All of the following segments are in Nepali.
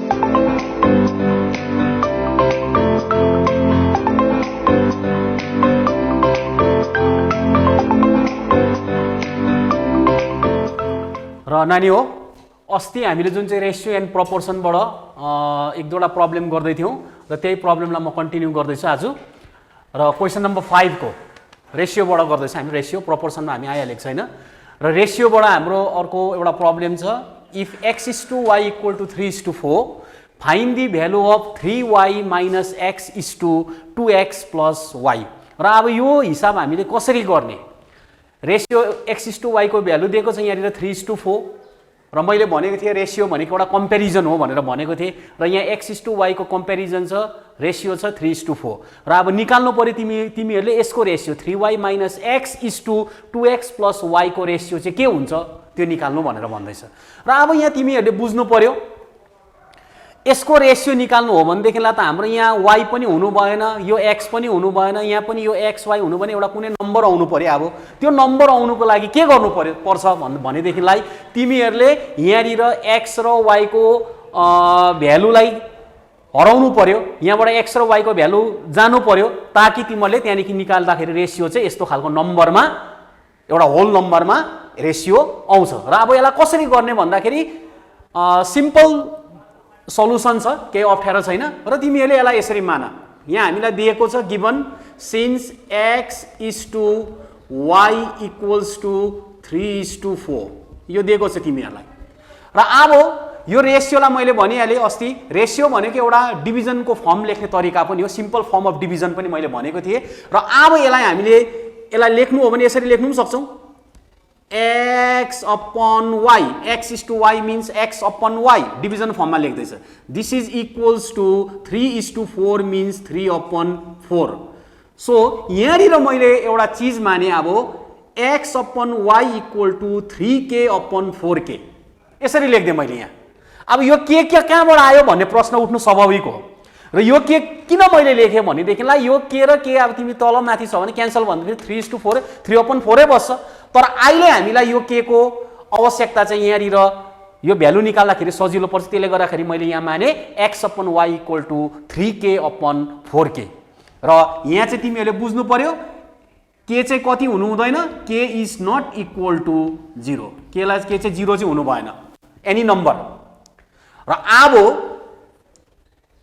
र नानी हो अस्ति हामीले जुन चाहिँ रेशियो एन्ड प्रपोर्सनबाट एक दुईवटा प्रब्लम गर्दै थियौं र त्यही प्रब्लमलाई म कन्टिन्यू गर्दैछु आज र क्वेशन नम्बर 5 को रेशियोबाट गर्दैछ हामी रेशियो प्रपोर्सनमा हामी आइहालेको छैन र रेशियोबाट हाम्रो अर्को एउटा प्रब्लम छ if x/y = 3:4 find the value of 3y - x = 2x + y र अब यो हिसाब हामीले कसरी गर्ने रेशियो x/y को भ्यालु दिएको छ यहाँ 3:4 र मैले भनेको थिएँ रेशियो भनेको एउटा कम्पेरिजन हो भनेर भनेको थिएँ र यहाँ x/y को कम्पेरिजन छ रेशियो छ 3:4 र अब निकाल्नु पर्यो तिमीहरूले यसको ratio 3y - x = 2x + y को रेशियो चाहिँ के हुन्छ त्यो निकाल्नु भनेर भन्दैछ र अब यहाँ तिमीहरूले बुझ्नु पर्यो यसको रेशियो निकाल्नु हो भनेदेखिलाई त हाम्रो यहाँ y पनि हुनु भएन यो x पनि हुनु भएन यहाँ पनि यो xy हुनु भने एउटा कुनै नम्बर आउनु पर्यो अब त्यो नम्बर आउनुको लागि के गर्नु पर्छ भनेदेखिलाई तिमीहरूले यहाँनिर x र y को भ्यालुलाई हराउनु पर्यो यहाँबाट x र y को भ्यालु जानु पर्यो ताकि तिमीहरूले त्यहाँदेखि निकाल्दाखेरि रेशियो चाहिँ यस्तो खालको नम्बरमा एउटा होल नम्बरमा रेशियो आउँछ र अब यसलाई कसरी गर्ने भन्दाखेरि सिम्पल सल्युसन छ केही अप्ठ्यारो छैन र तिमीहरूले यसलाई यसरी मान यहाँ हामीलाई दिएको छ गिवन सिन्स x = y = 3:4 यो दिएको छ तिमीहरूलाई र अब यो रेशियोलाई मैले भनिहालेँ अस्ति रेशियो भनेको एउटा डिभिजनको फर्म लेख्ने तरिका पनि हो सिम्पल फर्म अफ डिभिजन पनि मैले भनेको थिएँ र अब यसलाई लेख्नु हो भने यसरी लेख्नु पनि सक्छौँ x/y x/y means x/y division फर्ममा लेख्दैछ this is equals to 3:4 means 3/4 so यहाँनिर मैले एउटा चीज माने अब x/y = 3k/4k यसरी लेख्दै मैले यहाँ अब यो के कहाँबाट आयो भन्ने प्रश्न उठ्नु स्वाभाविक हो र यो के किन मैले लेखेँ भनेदेखिलाई यो के र के अब तिमी तल माथि छ भने क्यान्सल भन्दाखेरि 3:4 3/4 बस्छ तर अहिले हामीलाई यो के को आवश्यकता चाहिँ यहाँनिर यो भ्यालु निकाल्दाखेरि सजिलो पर्छ त्यसले गर्दाखेरि मैले यहाँ माने x/y = 3k/4k र यहाँ चाहिँ तिमीहरूले बुझ्नु पर्यो के चाहिँ कति हुनु हुँदैन k is not equal to 0 के चाहिँ 0 चाहिँ हुनु भएन एनी नम्बर र अब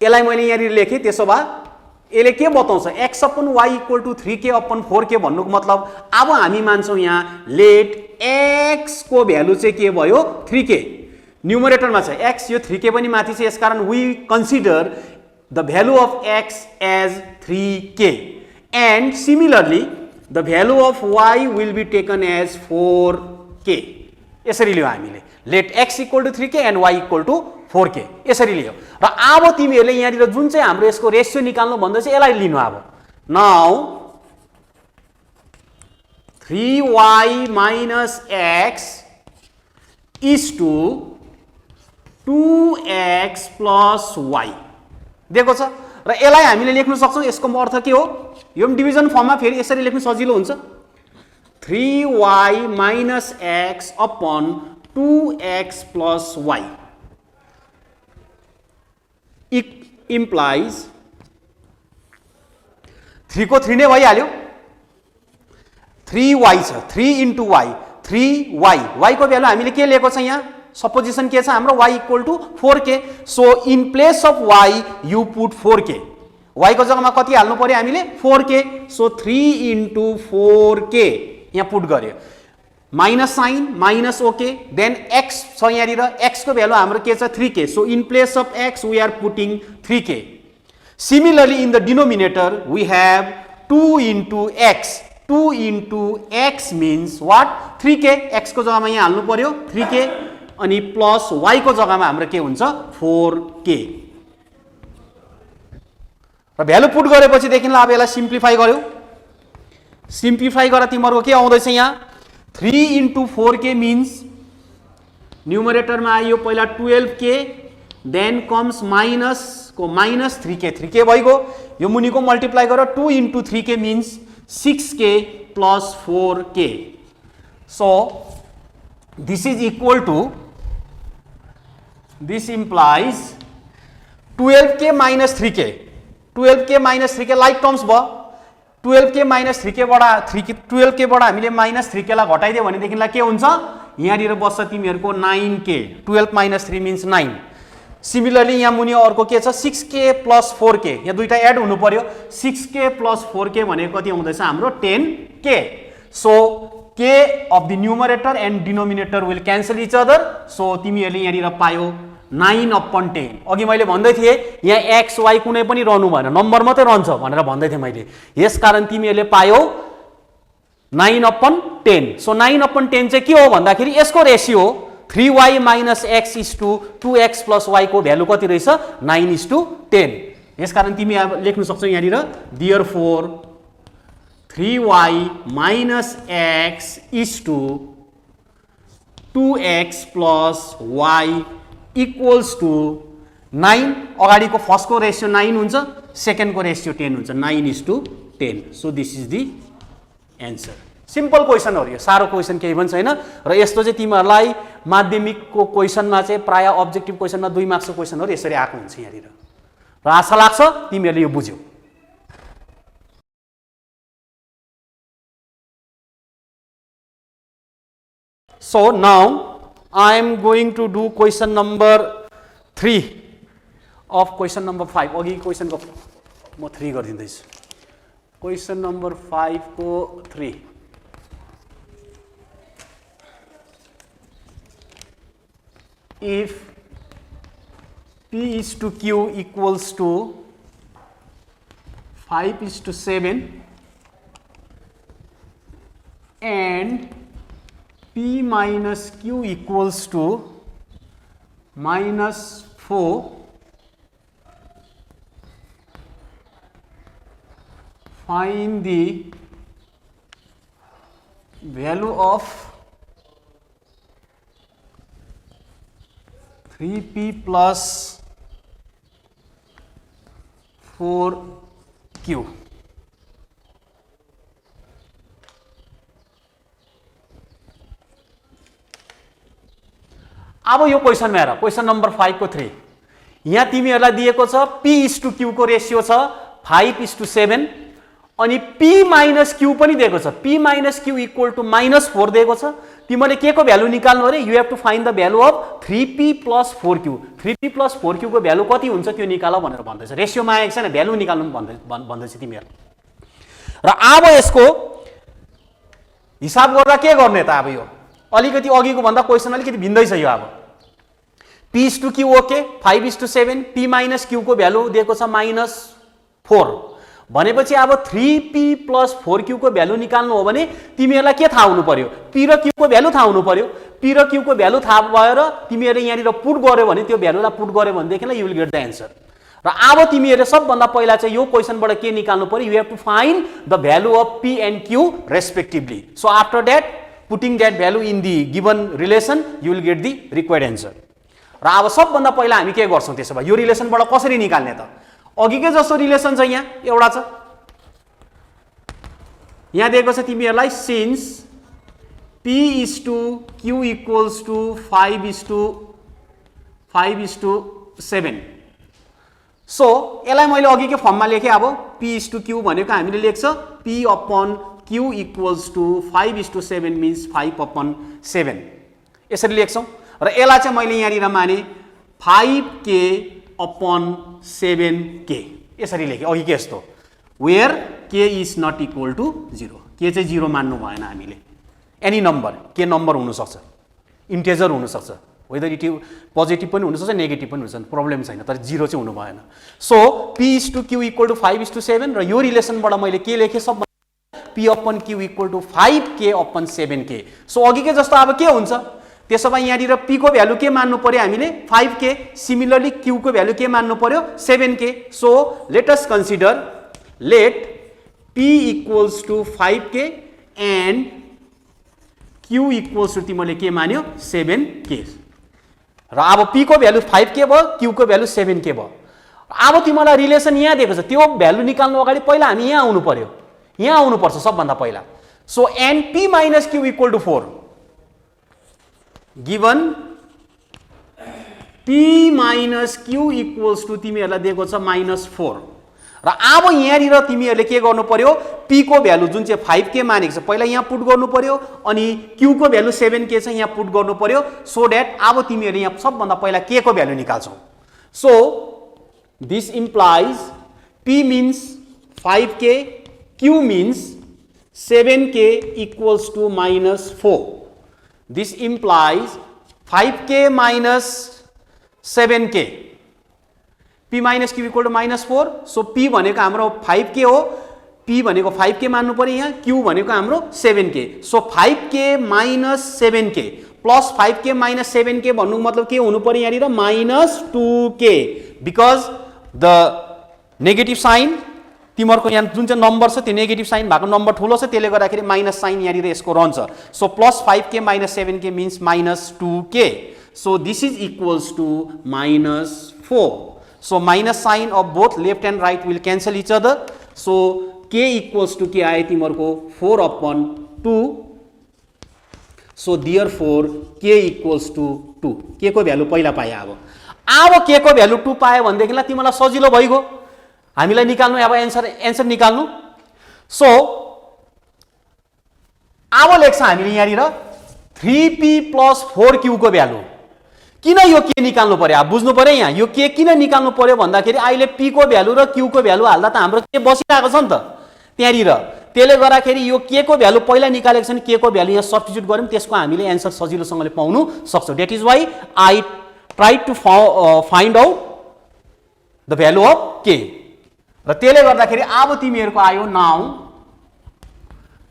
यसलाई मैले यहाँनिर लेखेँ त्यसो भए यसले के बताउँछ x/y = 3k/4k भन्नुको मतलब अब हामी मान्छौँ यहाँ लेट x को भ्यालु चाहिँ के भयो 3k न्युमरेटरमा छ x यो 3k पनि माथि छ यसकारण we consider the value of x as 3k and similarly the value of y will be taken as 4k यसरी लियौँ हामीले late x = 3k and y = 4k यसरी लियो र अब तिमीहरूले यहाँनिर जुन चाहिँ हाम्रो यसको रेशियो निकाल्नु भन्दैछ यसलाई लिनु अब now 3y - x = 2x + y दिएको छ र यसलाई हामीले लेख्न सक्छौँ यसको अर्थ के हो यो पनि डिभिजन फर्ममा फेरि यसरी लेख्नु सजिलो हुन्छ 3y - x / 2x + y implies 3 को 3 नै भइहाल्यो 3y छ 3 * y 3y y को भ्यालु हामीले के लिएको छ यहाँ सपोजिसन के छ हाम्रो y = 4k so in place of y you put 4k y को जग्गामा कति हाल्नु पर्यो हामीले 4k सो 3 * 4k यहाँ पुट गर्यो minus sign minus okay then x छ यहाँनिर x को भ्यालु हाम्रो के छ 3k so in place of x we are putting 3k similarly in the denominator we have 2 * x 2 * x means what 3k x को जग्गामा यहाँ हाल्नु पर्यो 3k अनि प्लस y को जग्गामा हाम्रो के हुन्छ 4k र भ्यालु पुट गरेपछि देखिन अब यसलाई सिम्प्लिफाई गर्यौ सिम्प्लिफाई गरेर तिम्रो के आउँदैछ यहाँ 3 * 4k means न्युमरेटर में आयो पहिला 12k देन कम्स माइनस को माइनस 3k 3k भइगयो यो मुनिको मल्टिप्लाई गरेर 2 * 3k means 6k plus 4k so this is equal to this implies 12k minus 3k 12k minus 3k like terms भयो 12k माइनस 3k बाट 12k बाट हामीले माइनस 3k लाई घटाइदियो भनेदेखिलाई के हुन्छ यहाँनिर बस्छ तिमीहरूको 9k 12 माइनस 3 मिन्स 9 सिमिलरली यहाँ मुनि अर्को के छ 6k प्लस 4k यहाँ दुईटा एड हुनु पर्यो 6k प्लस 4k भनेको कति आउँदैछ हाम्रो 10k so k of the numerator and denominator will cancel each other so तिमीहरूले यहाँनिर पायो 9/10 अघि मैले भन्दै थिएँ यहाँ x y कुनै पनि रहनु भएन नम्बर मात्रै रहन्छ भनेर भन्दै थिएँ मैले यसकारण तिमीहरूले पायो 9/10 सो 9/10 चाहिँ के हो भन्दाखेरि यसको ratio 3y minus x is to 2x plus y को भ्यालु कति रहेछ 9:10 यसकारण तिमी अब लेख्न सक्छौ यहाँनिर therefore 3y minus x is to 2x plus y equals to 9 अगाडिको फर्स्टको रेशियो 9 हुन्छ सेकेन्डको रेशियो 10 हुन्छ 9:10 so this is the answer simple question हो यो सारो क्वेसन केही पनि छैन र यस्तो चाहिँ तिमीहरूलाई माध्यमिकको क्वेसनमा चाहिँ प्राय अब्जेक्टिभ क्वेसनमा 2 मार्क्सको क्वेसनहरु यसरी आएको हुन्छ यहाँनिर र आशा लाग्छ तिमीहरूले यो बुझ्यौ So now I am going to do question number 3 of question number 5 अघि क्वेसन को म 3 गरिदिँदैछु क्वेसन नम्बर 5 को 3 if p is to q equals to 5:7 and p minus q equals to -4 find the value of 3p plus 4q अब यो क्वेसनमा हेर क्वेसन नम्बर 5 को 3 यहाँ तिमीहरूलाई दिएको छ p is to q को रेशियो छ 5:7 अनि p minus q पनि दिएको छ p minus q equal to -4 दिएको छ तिमीले के को भ्यालु निकाल्नु or you have to find the value of 3p plus 4q 3p plus 4q को भ्यालु कति हुन्छ त्यो निकाल भनेर भन्दैछ रेशियोमा आएको छैन भ्यालु निकाल्नु भन्दैछ तिमीहरु र अब यसको हिसाब गर्दा के गर्ने त अब यो अलिकति अघिको भन्दा क्वेसन अलिकति भिन्दै छ यो अब p is to q okay 5:7 p minus q को भ्यालु दिएको छ -4 भनेपछि अब 3p plus 4q को भ्यालु निकाल्नु हो भने तिमीहरुलाई के थाहा हुनु पर्यो p र q को भ्यालु थाहा हुनु पर्यो p र q को भ्यालु थाहा भएर तिमीहरुले यहाँनिर पुट गर्यो भने त्यो भ्यालुलाई पुट गर्यो भने देखिलाई you will get the answer र अब तिमीहरुले सबभन्दा पहिला चाहिँ यो क्वेसनबाट के निकाल्नु पर्यो you have to find the value of p and q respectively so after that putting that value in the given relation you will get the required answer र अब सबभन्दा पहिला हामी के गर्छौं त्यसो भए यो रिलेसनबाट कसरी निकाल्ने त अघिकै जस्तो रिलेसन छ यहाँ एउटा छ यहाँ दिएको छ तिमीहरुलाई since p is to q equals to 5:7 so यसलाई मैले अघिकै फर्ममा लेखे अब p is to q भनेको हामीले लेख्छ p upon q equals to 5:7 means 5/7 यसरी लेख्छौं र यसलाई चाहिँ मैले यहाँनिर माने 5k upon 7k यसरी लेखे अघि के यस्तो where k is not equal to 0 k चाहिँ 0 मान्नु भएन हामीले एनी नम्बर k नम्बर हुन सक्छ इन्टिजर हुन सक्छ वेदर इट पोजिटिभ पनि हुन सक्छ नेगेटिभ पनि हुन सक्छ प्रब्लम छैन तर 0 चाहिँ हुनु भएन so p is to q equal to 5:7 र यो रिलेसनबाट मैले के लेखे सब p upon q equal to 5k upon 7k so अघिकै जस्तो अब के हुन्छ त्यसो भए यहाँनिर p को भ्यालु के मान्नु पर्यो हामीले 5k सिमिलरली q को भ्यालु के मान्नु पर्यो 7k so let us consider let p equals to 5k and q equals to तिमीले के मान्यो 7k र अब p को भ्यालु 5k भयो q को भ्यालु 7k भयो अब तिमीलाई रिलेसन यहाँ दिएको छ त्यो भ्यालु निकाल्नु अगाडि पहिला हामी यहाँ आउनु पर्यो यहाँ आउनु पर्छ सबभन्दा पहिला so and p minus q equal to 4 given p minus q equals to तिमीहरूलाई दिएको छ -4 र अब यहाँनिर तिमीहरूले के गर्नु पर्यो p को भ्यालु जुन चाहिँ 5k मानेको छ पहिला यहाँ पुट गर्नु पर्यो अनि q को भ्यालु 7k छ यहाँ पुट गर्नु पर्यो सो दैट अब तिमीहरूले यहाँ सबभन्दा पहिला k को भ्यालु निकाल्छौ so this implies p means 5k q means 7k equals to -4 this implies 5k minus 7k p minus q equal to -4 so p भनेको हाम्रो 5k हो p भनेको 5k मान्नु पर्यो यहाँ q भनेको हाम्रो 7k so 5k minus 7k plus 5k minus 7k भन्नुको मतलब के हुनु पर्यो यहाँनिर -2k because the negative sign तिमीहरुको यहाँ जुन चाहिँ नम्बर छ त्यो नेगेटिभ साइन भएको नम्बर ठुलो छ त्यसले गर्दाखेरि माइनस साइन यहाँनिर यसको रहन्छ so +5k - 7k means -2k so this is equals to -4 so minus sign of both left and right will cancel each other so k equals to के आयो तिमीहरुको 4/2 so therefore k equals to 2 k को भ्यालु पहिला पाए अब k को भ्यालु 2 पाए भनेदेखिलाई तिमीलाई सजिलो भइगयो हामीलाई निकाल्नु अब एन्सर निकाल्नु सो अब लेख्छ हामीले यहाँनिर 3p + 4q को भ्यालु किन यो के निकाल्नु पर्यो अब बुझ्नु पर्यो यहाँ यो के किन निकाल्नु पर्यो भन्दाखेरि अहिले p को भ्यालु र q को भ्यालु हाल्दा त हाम्रो के बसिरहेको छ नि त त्यहाँनिर त्यसले गर्दाखेरि यो k को भ्यालु पहिला निकालेको छ नि k को भ्यालु यहाँ सब्स्टिट्युट गर्यौं त्यसको हामीले एन्सर सजिलोसँगले पाउनु सक्छौं that is why I try to find out the value of k र त्यसले गर्दाखेरि अब तिमीहरुको आयो now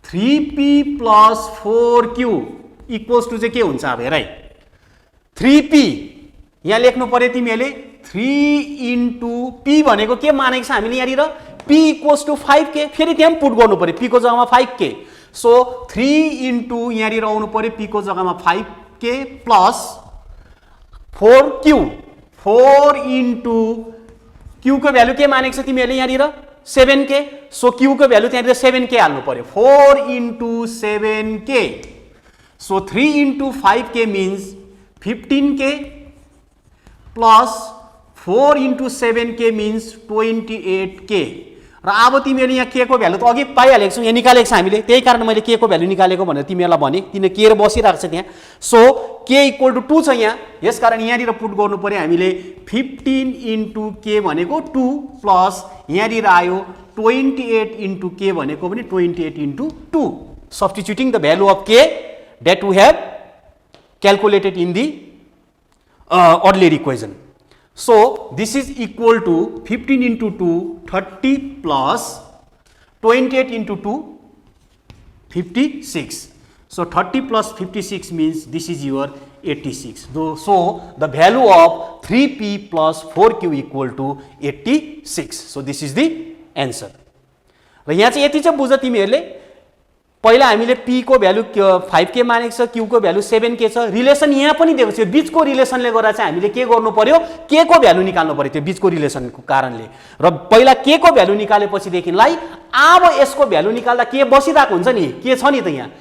3p + 4q equals to चाहिँ के हुन्छ अब हेर है 3p यहाँ लेख्नु पर्यो तिमीहरुले 3 * p भनेको के मानेको छ हामीले यहाँनिर p = 5k फेरि त्यहाँ पुट गर्नु पर्यो p को जग्गामा 5k सो 3 * यहाँनिर आउनु पर्यो p को जग्गामा 5k + 4q 4 * q को भ्यालु के मानेको छ तिमीहरुले यहाँनिर 7k सो q को भ्यालु त्यहाँनिर 7k हाल्नु पर्यो 4 * 7k so 3 * 5k means 15k plus 4 * 7k means 28k र अब तिमीहरुले यहाँ k को भ्यालु त अघि पाइहालेको छौ यहाँ निकालेको छ हामीले त्यही कारण मैले k को भ्यालु निकालेको भनेर तिमीहरुलाई भने किन k र बसिरहेको छ त्यहाँ सो k = 2 छ यहाँ यसकारण यहाँनिर पुट गर्नु पर्यो हामीले 15 * k भनेको 2 प्लस यहाँनिर आयो 28 * k भनेको पनि 28 * 2 substituting the value of k that we have calculated in the ordinary equation so this is equal to 15 * 2 30 plus 28 * 2 56 so 30 plus 56 means this is your 86 so the value of 3p plus 4q equal to 86 so this is the answer र यहाँ चाहिँ यति चाहिँ बुझ तिमीहरुले पहिला हामीले p को भ्यालु 5k मानेको छ q को भ्यालु 7k छ रिलेसन यहाँ पनि दिएको छ बीचको रिलेसनले गर्दा चाहिँ हामीले के गर्नु पर्यो k को भ्यालु निकाल्नु पर्यो त्यो बीचको रिलेसनको कारणले र पहिला k को भ्यालु निकालेपछि देखिलाई अब यसको भ्यालु निकाल्दा के बसिरहेको हुन्छ नि के छ नि त यहाँ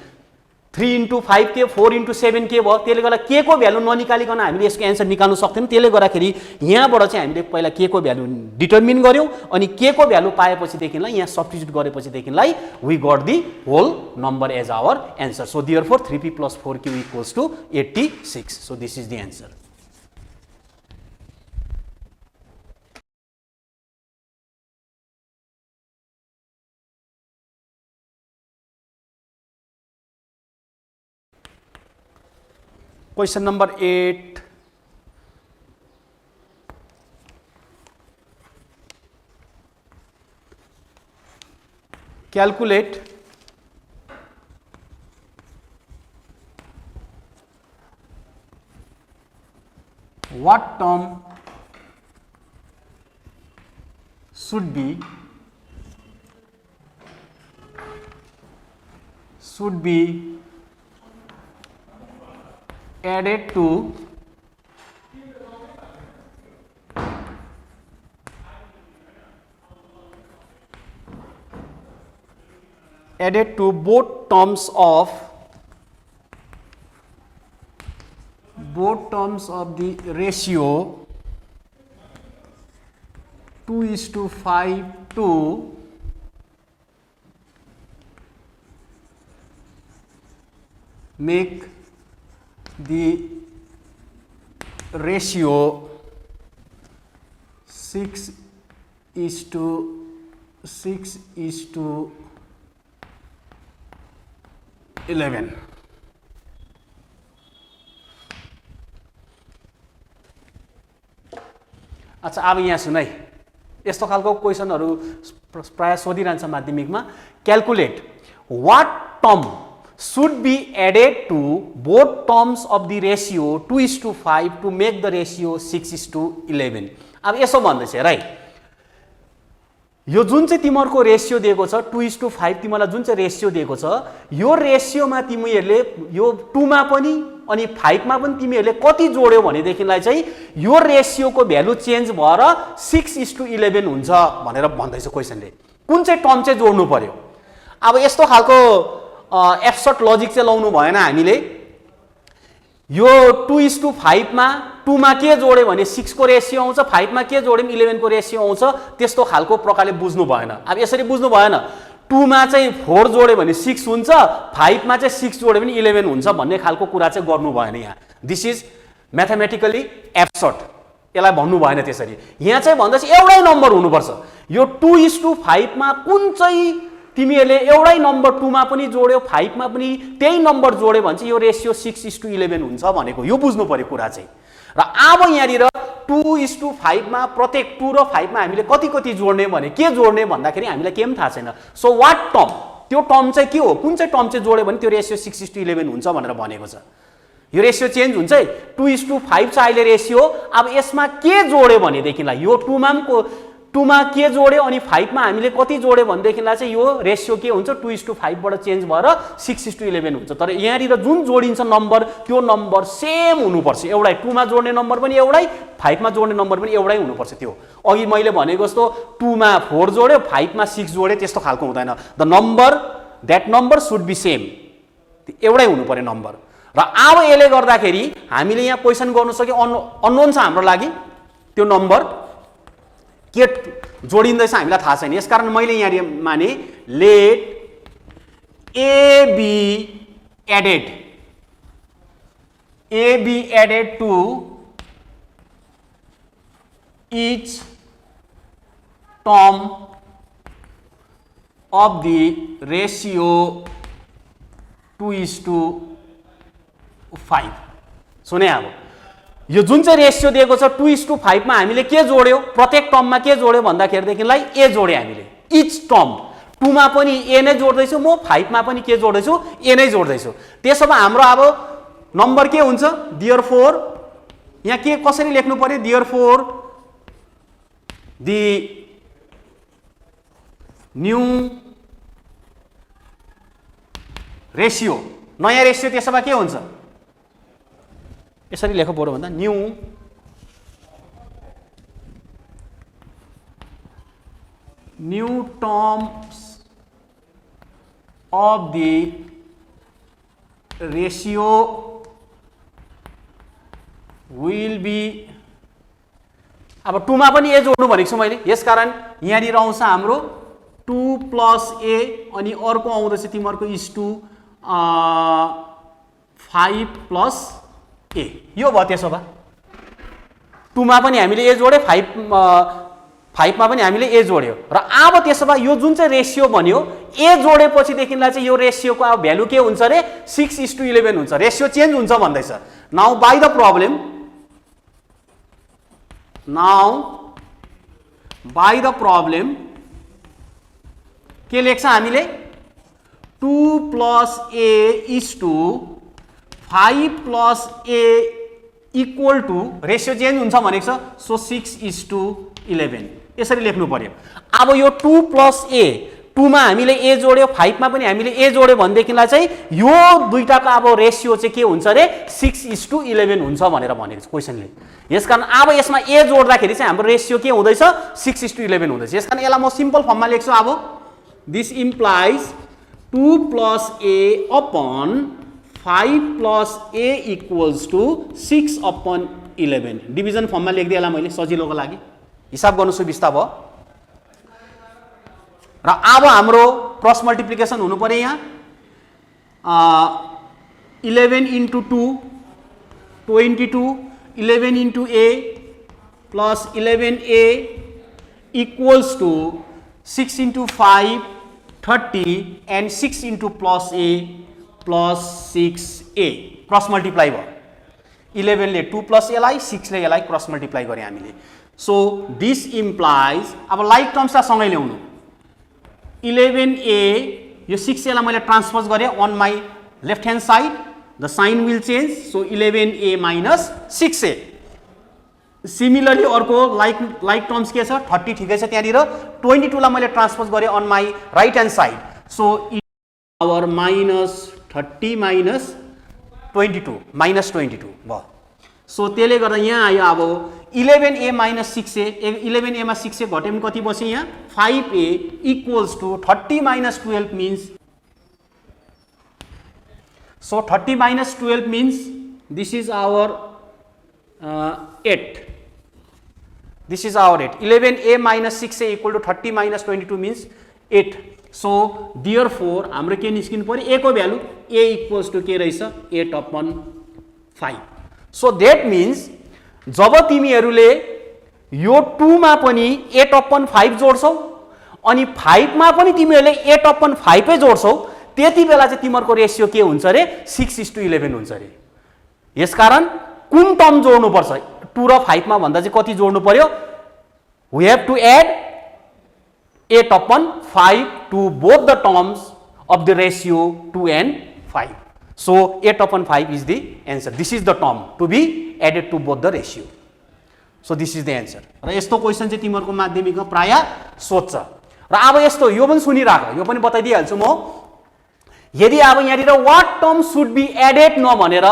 3 * 5k 4 * 7k भयो त्यसले गर्दा k को भ्यालु ननिकालिकन हामीले यसको एन्सर निकाल्न सक्दैनौं त्यसले गर्दाखेरि यहाँबाट चाहिँ हामीले पहिला k को भ्यालु डिटरमिन गर्यौं अनि k को भ्यालु पाएपछि देखिनलाई यहाँ सब्स्टिट्युट गरेपछि देखिनलाई we got the whole number as our answer so therefore 3p + 4q = 86 so this is the answer Question number 8. Calculate what term should be added to both terms terms of the ratio 2:5 to make the ratio 6:11. अच्छा, अब यहाँ सुन है, यस्तो खालको क्वेसनहरू प्राय सोधिरहन्छ माध्यमिकमा। Calculate what term should be added to both terms of the ratio 2:5 to make the ratio 6:11. अब यसो भन्दैछ हेर है, यो जुन चाहिँ तिमीहरूको रेसियो दिएको छ 2:5, तिमीलाई जुन चाहिँ रेसियो दिएको छ, यो रेसियोमा तिमीहरूले यो 2 मा पनि अनि 5 मा पनि तिमीहरूले कति जोड्यो भनेदेखिलाई चाहिँ यो रेसियोको भ्यालु चेन्ज भएर 6:11 हुन्छ भनेर भन्दैछ क्वेसनले। कुन चाहिँ टर्म चाहिँ जोड्नु पर्यो? अब यस्तो खालको एब्सर्ट लजिक चाहिँ लाउनु भएन हामीले। यो 2:5 मा 2 मा के जोड्यो भने 6 को रेसियो आउँछ, 5 मा के जोड्यो भने 11 को रेसियो आउँछ, त्यस्तो खालको प्रकारले बुझ्नु भएन। अब यसरी बुझ्नु भएन, 2 मा चाहिँ 4 जोड्यो भने 6 हुन्छ, 5 मा चाहिँ 6 जोड्यो भने 11 हुन्छ भन्ने खालको कुरा चाहिँ गर्नु भएन यहाँ। दिस इज म्याथमेटिकली एब्सर्ट, यसलाई भन्नु भएन त्यसरी। यहाँ चाहिँ भन्दैछ एउटै नम्बर हुनुपर्छ। यो 2:5 मा कुन चाहिँ तिमीहरूले एउटै नम्बर 2 मा पनि जोड्यो, 5 मा पनि त्यही नम्बर जोड्यो भने चाहिँ यो रेसियो 6:11 हुन्छ भनेको, यो बुझ्नु पर्यो कुरा चाहिँ। र अब यहाँनिर 2:5 मा प्रत्येक 2 र 5 मा हामीले कति कति जोड्ने भने के जोड्ने भन्दाखेरि हामीलाई केही पनि थाहा छैन। सो वाट टर्म, त्यो टर्म चाहिँ के हो, कुन चाहिँ टर्म चाहिँ जोड्यो भने त्यो रेसियो 6:11 हुन्छ भनेर भनेको छ। यो रेसियो चेन्ज हुन्छ है, 2:5 चाहिँ अहिले रेसियो। अब यसमा के जोड्यो भनेदेखिलाई यो 2 मा के जोड्यो अनि 5 मा हामीले कति जोड्यो भनेदेखिलाई चाहिँ यो रेसियो के हुन्छ 2:5 बाट चेन्ज भएर 6:11 हुन्छ। तर यहाँनिर जुन जोडिन्छ नम्बर त्यो नम्बर सेम हुनुपर्छ, एउटै। 2 मा जोड्ने नम्बर पनि एउटै, 5 मा जोड्ने नम्बर पनि एउटै हुनुपर्छ। त्यो अघि मैले भनेको जस्तो 2 मा 4 जोड्यो, 5 मा 6 जोड्यो, त्यस्तो खालको हुँदैन। The number that number should be same, एउटै हुनु पर्यो नम्बर। र अब यसले गर्दाखेरि हामीले यहाँ क्वेसन गर्नु सक्यो, अननोन छ हाम्रो लागि त्यो नम्बर के जोडिँदैछ हामीलाई थाहा छैन। यसकारण मैले यहाँ माने let a be added to each term of the ratio 2:5। सुने, अब यो जुन चाहिँ रेसियो दिएको छ 2:5 मा हामीले के जोड्यो, प्रत्येक टर्ममा के जोड्यो भन्दाखेरिदेखिलाई ए जोड्यो हामीले। इच टर्म 2 मा पनि ए नै जोड्दैछु म, 5 मा पनि के जोड्दैछु, ए नै जोड्दैछु। त्यसो भए हाम्रो अब नम्बर के हुन्छ, देयरफोर यहाँ के कसरी लेख्नु पर्यो, देयरफोर द न्यू रेसियो, नयाँ रेसियो त्यसो भए के हुन्छ, यसरी लेख्नु पर्यो भन्दा new terms of the ratio will be. अब 2 मा पनि ए जोड्नु भनेको छु मैले, यसकारण यहाँनिर आउँछ हाम्रो 2 + a अनि अर्को आउँदैछ तिमीहरूको (5 + ए। यो भयो। त्यसो भए 2 मा पनि हामीले ए जोड्यो, 5 मा पनि हामीले ए जोड्यो। र अब त्यसो भए यो जुन चाहिँ रेसियो भन्यो ए जोडेपछिदेखिलाई चाहिँ यो रेसियोको अब भ्यालु के हुन्छ अरे 6:11 हुन्छ, रेसियो चेन्ज हुन्छ भन्दैछ। नाउ बाई द प्रब्लम के लेख्छ हामीले 2 + a = 5 + a = रेसियो चेन्ज हुन्छ भनेको छ, सो 6:11 यसरी लेख्नु पर्यो। अब यो 2 + a 2 मा हामीले ए जोड्यो, 5 मा पनि हामीले ए जोड्यो भनेदेखिलाई चाहिँ यो दुईटाको अब रेसियो चाहिँ के हुन्छ अरे 6:11 हुन्छ भनेर भनेको छ क्वेसनले। यसकारण अब यसमा ए जोड्दाखेरि चाहिँ हाम्रो रेसियो के हुँदैछ 6:11 हुँदैछ। यसकारण यसलाई म सिम्पल फर्ममा लेख्छु। अब this implies 2 + a / 5 plus a equals to 6/11 division फर्ममा लेखिदिएला मैले सजिलोको लागि हिसाब गर्नु सुविस्ता भयो र अब हाम्रो क्रस मल्टिप्लिकेसन हुनु पर्यो यहाँ 11 into 2 22 11 into a plus 11a equals to 6 into 5 30 and 6 into plus a plus 6a cross multiply भयो 11 ले 2 plus a लाई 6 ले यसलाई क्रस मल्टिप्लाई गरे हामीले सो दिस इम्प्लाइज अब लाइक टर्म्सलाई सँगै ल्याउनु 11a यो 6a लाई मैले ट्रान्सपोज गरे on my left hand side the sign will change so 11a minus 6a similarly अर्को लाइक टर्म्स के छ 30 ठिकै छ त्यहाँनिर 22 लाई मैले ट्रान्सपोज गरे on my right hand side so power -30 minus 22 भयो सो त्यसले गर्दा यहाँ आयो अब 11a minus 6a 11a मा 6a घटे पनि कति बस्यो यहाँ 5a equals to 30 minus 12 means so 30 minus 12 means this is our 8 this is our 8 11a minus 6a equal to 30 minus 22 means 8 so therefore हाम्रो के निस्किनु पर्यो a को भ्यालु a equals to के रहेछ 8/5 so that means जब तिमीहरूले यो 2 मा पनि 8/5 जोड्छौ अनि 5 मा पनि तिमीहरूले 8/5 जोड्छौ त्यति बेला चाहिँ तिमीहरूको रेशियो के हुन्छ रे 6:11 हुन्छ रे यसकारण कुन टर्म जोड्नु पर्छ 2 र 5 मा भन्दा चाहिँ कति जोड्नु पर्यो we have to add 8/5 to both the terms of the ratio 2 and 5 so 8/5 is the answer this is the term to be added to both the ratio so this is the answer र यस्तो क्वेशन चाहिँ तिमीहरूको माध्यमिकमा प्राय सोध्छ र अब यस्तो यो पनि सुनिराख यो पनि बताइदिइहाल्छु म यदि अब यहाँनिर what term should be added न भनेर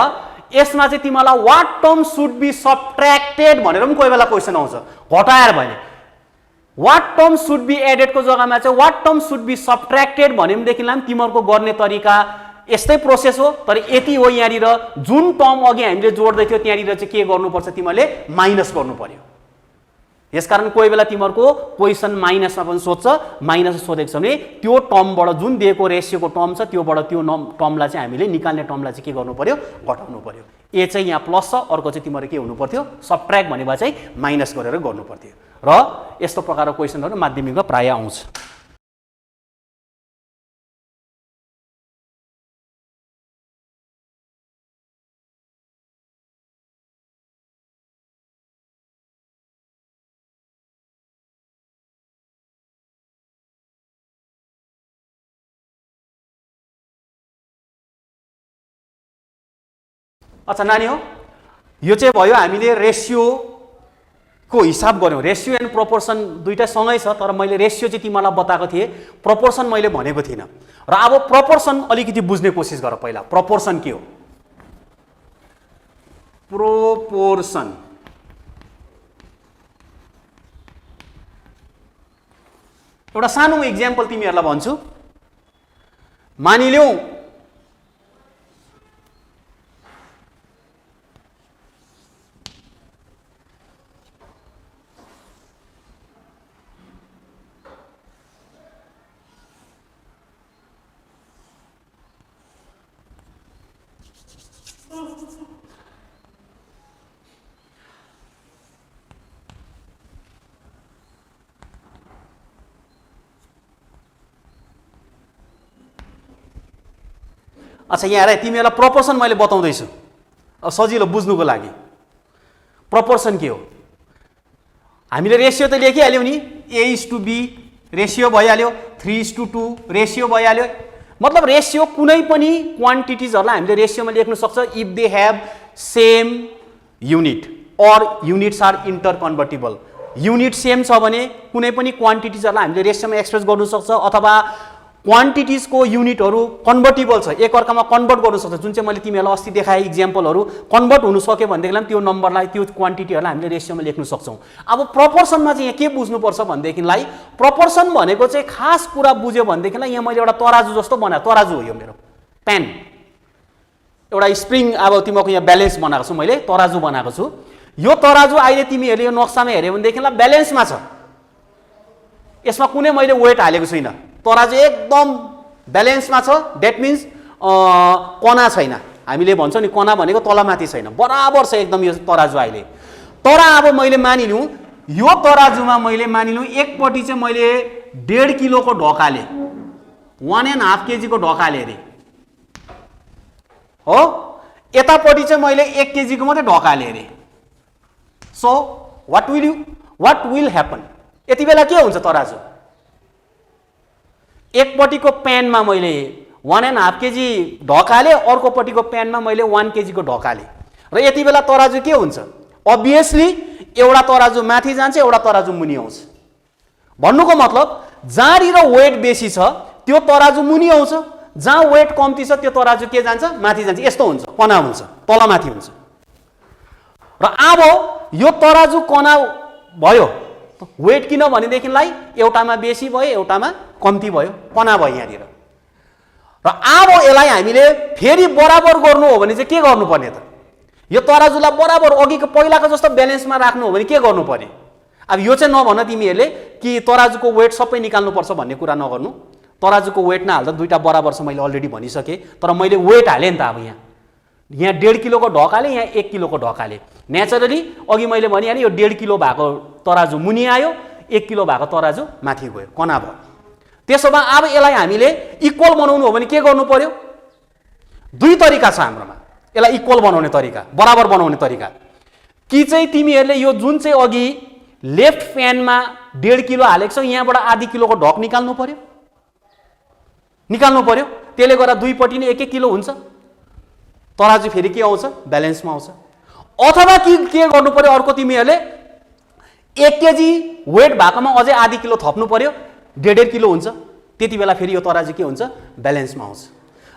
यसमा चाहिँ तिमीलाई what term should be subtracted भनेर पनि कोही बेला क्वेशन आउँछ घटाएर भने what term should be added को जग्गामा चाहिँ what term should be subtracted भनेदेखिलाई तिमीहरूको गर्ने तरिका यस्तै प्रोसेस हो तर यति हो यहाँनिर जुन टर्म अघि हामीले जोड्दै थियो त्यहाँनिर चाहिँ के गर्नुपर्छ तिमीले माइनस गर्नु पर्यो यसकारण कोही बेला तिमीहरूको क्वेशन माइनसमा पनि सोध्छ माइनस सोधेको छ भने त्यो टर्मबाट जुन दिएको रेशियोको टर्म छ त्योबाट त्यो टर्मलाई चाहिँ हामीले निकाल्ने टर्मलाई चाहिँ के गर्नु पर्यो घटाउनु पर्यो ए चाहिँ यहाँ प्लस छ अर्को चाहिँ तिमीहरू के हुनु पर्थ्यो सबट्र्याक्ट भनेको चाहिँ माइनस गरेर गर्नु पर्थ्यो र यस्तो प्रकारको क्वेशनहरू माध्यमिकमा प्राय आउँछ अच्छा नानी हो यो चाहिँ भयो हामीले रेशियो को हिसाब गर्यौं रेशियो एन्ड प्रोपोर्सन दुईटा सँगै छ तर मैले रेशियो चाहिँ तिमीलाई बताएको थिए प्रोपोर्सन मैले भनेको थिइनँ र अब प्रोपोर्सन अलिकति बुझ्ने कोसिस गर पहिला प्रोपोर्सन के हो प्रोपोर्सन एउटा सानो एक्जाम्पल तिमीहरूलाई भन्छु मानिलियौ अच्छा यहाँ हेर तिमीहरूलाई प्रोपोर्सन मैले बताउँदैछु अब सजिलो बुझ्नुको लागि प्रोपोर्सन के हो हामीले रेशियो त लेखिहाल्यौ नि a:b रेशियो भइहाल्यो 3:2 रेशियो भइहाल्यो मतलब रेशियो कुनै पनि क्वान्टिटिजहरुलाई हामीले रेशियोमा लेख्न सक्छ if they have same unit और युनिट्स आर इन्टरकन्भर्टिबल युनिट सेम छ भने कुनै पनि क्वान्टिटिजहरुलाई हामीले रेशियोमा एक्सप्रेस गर्न सक्छ अथवा क्वान्टिटिज को युनिटहरु कन्भर्टिबल छ एक अर्कामा कन्भर्ट गर्न सक्छ जुन चाहिँ मैले तिमीहरूलाई अस्ति देखाए एक्जाम्पलहरु कन्भर्ट हुन सक्यो भनेदेखिलाई त्यो नम्बरलाई त्यो क्वान्टिटीहरुलाई हामीले रेशियोमा लेख्न सक्छौं अब प्रोपोर्सनमा चाहिँ यहाँ के बुझ्नु पर्छ भनेदेखिलाई प्रोपोर्सन भनेको चाहिँ खास कुरा बुझ्यो भनेदेखिलाई यहाँ मैले एउटा तराजु जस्तो बनाए तराजु हो यो मेरो पेन एउटा स्प्रिङ अब तिमीको यहाँ ब्यालेन्स बनाएको छु मैले, तराजु बनाएको छु। यो तराजु अहिले तिमीहरूले यो नक्सामा हेऱ्यौ भनेदेखिलाई ब्यालेन्समा छ, यसमा कुनै मैले वेट हालेको छुइनँ, तराजु एकदम ब्यालेन्समा छ। द्याट मिन्स कना छैन, हामीले भन्छौँ नि कना भनेको तलमाथि छैन, बराबर छ एकदम यो तराजु अहिले। तर अब मैले मानिलिउँ यो तराजुमा मैले मानिलिउँ एकपट्टि चाहिँ मैले 1.5 किलोको ढोकाले 1.5 केजीको ढोकाले अरे हो, यतापट्टि चाहिँ मैले 1 केजीको मात्रै ढोकाले अरे। सो व्हाट विल ह्यापन, यति बेला के हुन्छ तराजु? एकपट्टिको प्यानमा मैले 1.5 केजी ढोकाले, अर्कोपट्टिको प्यानमा मैले 1 केजीको ढोकाले, र यति बेला तराजु के हुन्छ? अभियसली एउटा तराजु माथि जान्छ, एउटा तराजु मुनि आउँछ। भन्नुको मतलब जहाँनिर वेट बेसी छ त्यो तराजु मुनि आउँछ, जहाँ वेट कम्ती छ त्यो तराजु के जान्छ? माथि जान्छ। यस्तो हुन्छ, कना हुन्छ, तलमाथि हुन्छ। र अब यो तराजु कना भयो, वेट किन भनेदेखिलाई एउटामा बेसी भयो, एउटामा कम्ती भयो, कना भयो यहाँनिर। र अब यसलाई हामीले फेरि बराबर गर्नु हो भने चाहिँ के गर्नुपर्ने त? यो तराजुलाई बराबर अघिको पहिलाको जस्तो ब्यालेन्समा राख्नु हो भने के गर्नु पर्ने? अब यो चाहिँ नभन तिमीहरूले कि तराजुको वेट सबै निकाल्नुपर्छ भन्ने कुरा नगर्नु। तराजुको वेट नहाल्दा दुईटा बराबर छ, मैले अलरेडी भनिसकेँ। तर मैले वेट हालेँ नि त, अब यहाँ 1.5 किलोको ढोकाले, यहाँ 1 किलोको ढोकाले। नेचुरली अघि मैले भनिहालेँ यो 1.5 किलो भएको तराजु मुनि आयो, 1 किलो भएको तराजु माथि गयो, कना भयो। त्यसो भए अब यसलाई हामीले इक्वल बनाउनु हो भने के गर्नु पर्यो? दुई तरिका छ हाम्रोमा यसलाई इक्वल बनाउने तरिका, बराबर बनाउने तरिका। कि चाहिँ तिमीहरूले यो जुन चाहिँ अघि लेफ्ट फ्यानमा 1.5 किलो हालेको छ यहाँबाट आधी किलोको ढोक निकाल्नु पर्यो, त्यसले गर्दा दुईपट्टि नै 1-1 किलो हुन्छ, तराजु फेरि के आउँछ? ब्यालेन्समा आउँछ। अथवा के गर्नु पर्यो अर्को, तिमीहरूले 1 केजी वेट भएकोमा अझै आधी किलो थप्नु पर्यो, 1.5 किलो हुन्छ, त्यति बेला फेरि यो तराजु के हुन्छ? ब्यालेन्समा आउँछ।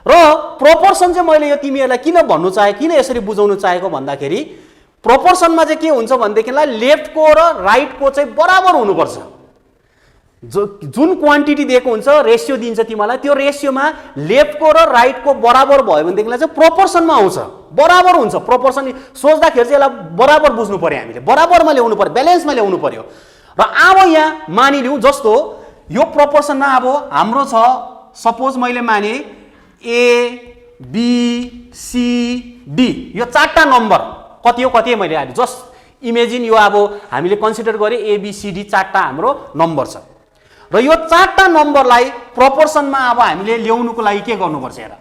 र प्रोपोर्सन चाहिँ मैले यो तिमीहरूलाई किन भन्नु चाहे, किन यसरी बुझाउनु चाहेको भन्दाखेरि प्रोपोर्सनमा चाहिँ के हुन्छ भनेदेखिलाई लेफ्टको र राइटको चाहिँ बराबर हुनुपर्छ। जुन क्वान्टिटी दिएको हुन्छ, रेसियो दिन्छ तिमीलाई, त्यो रेसियोमा लेफ्टको र राइटको बराबर भयो भनेदेखिलाई चाहिँ प्रोपोर्सनमा आउँछ, बराबर हुन्छ। प्रोपोर्सन सोच्दाखेरि चाहिँ यसलाई बराबर बुझ्नु पर्यो, हामीले बराबरमा ल्याउनु पर्यो, ब्यालेन्समा ल्याउनु पर्यो। र अब यहाँ मानिलिउँ जस्तो यो प्रोपोर्सनमा अब हाम्रो छ, सपोज मैले माने ए बी सी डी, यो 4टा नम्बर कति हो कति मैले हालेँ, जस्ट इमेजिन यो अब हामीले कन्सिडर गरे एबीसीडी 4टा हाम्रो नम्बर छ। र यो 4टा नम्बरलाई प्रोपोर्सनमा अब हामीले ल्याउनुको लागि के गर्नुपर्छ? हेर,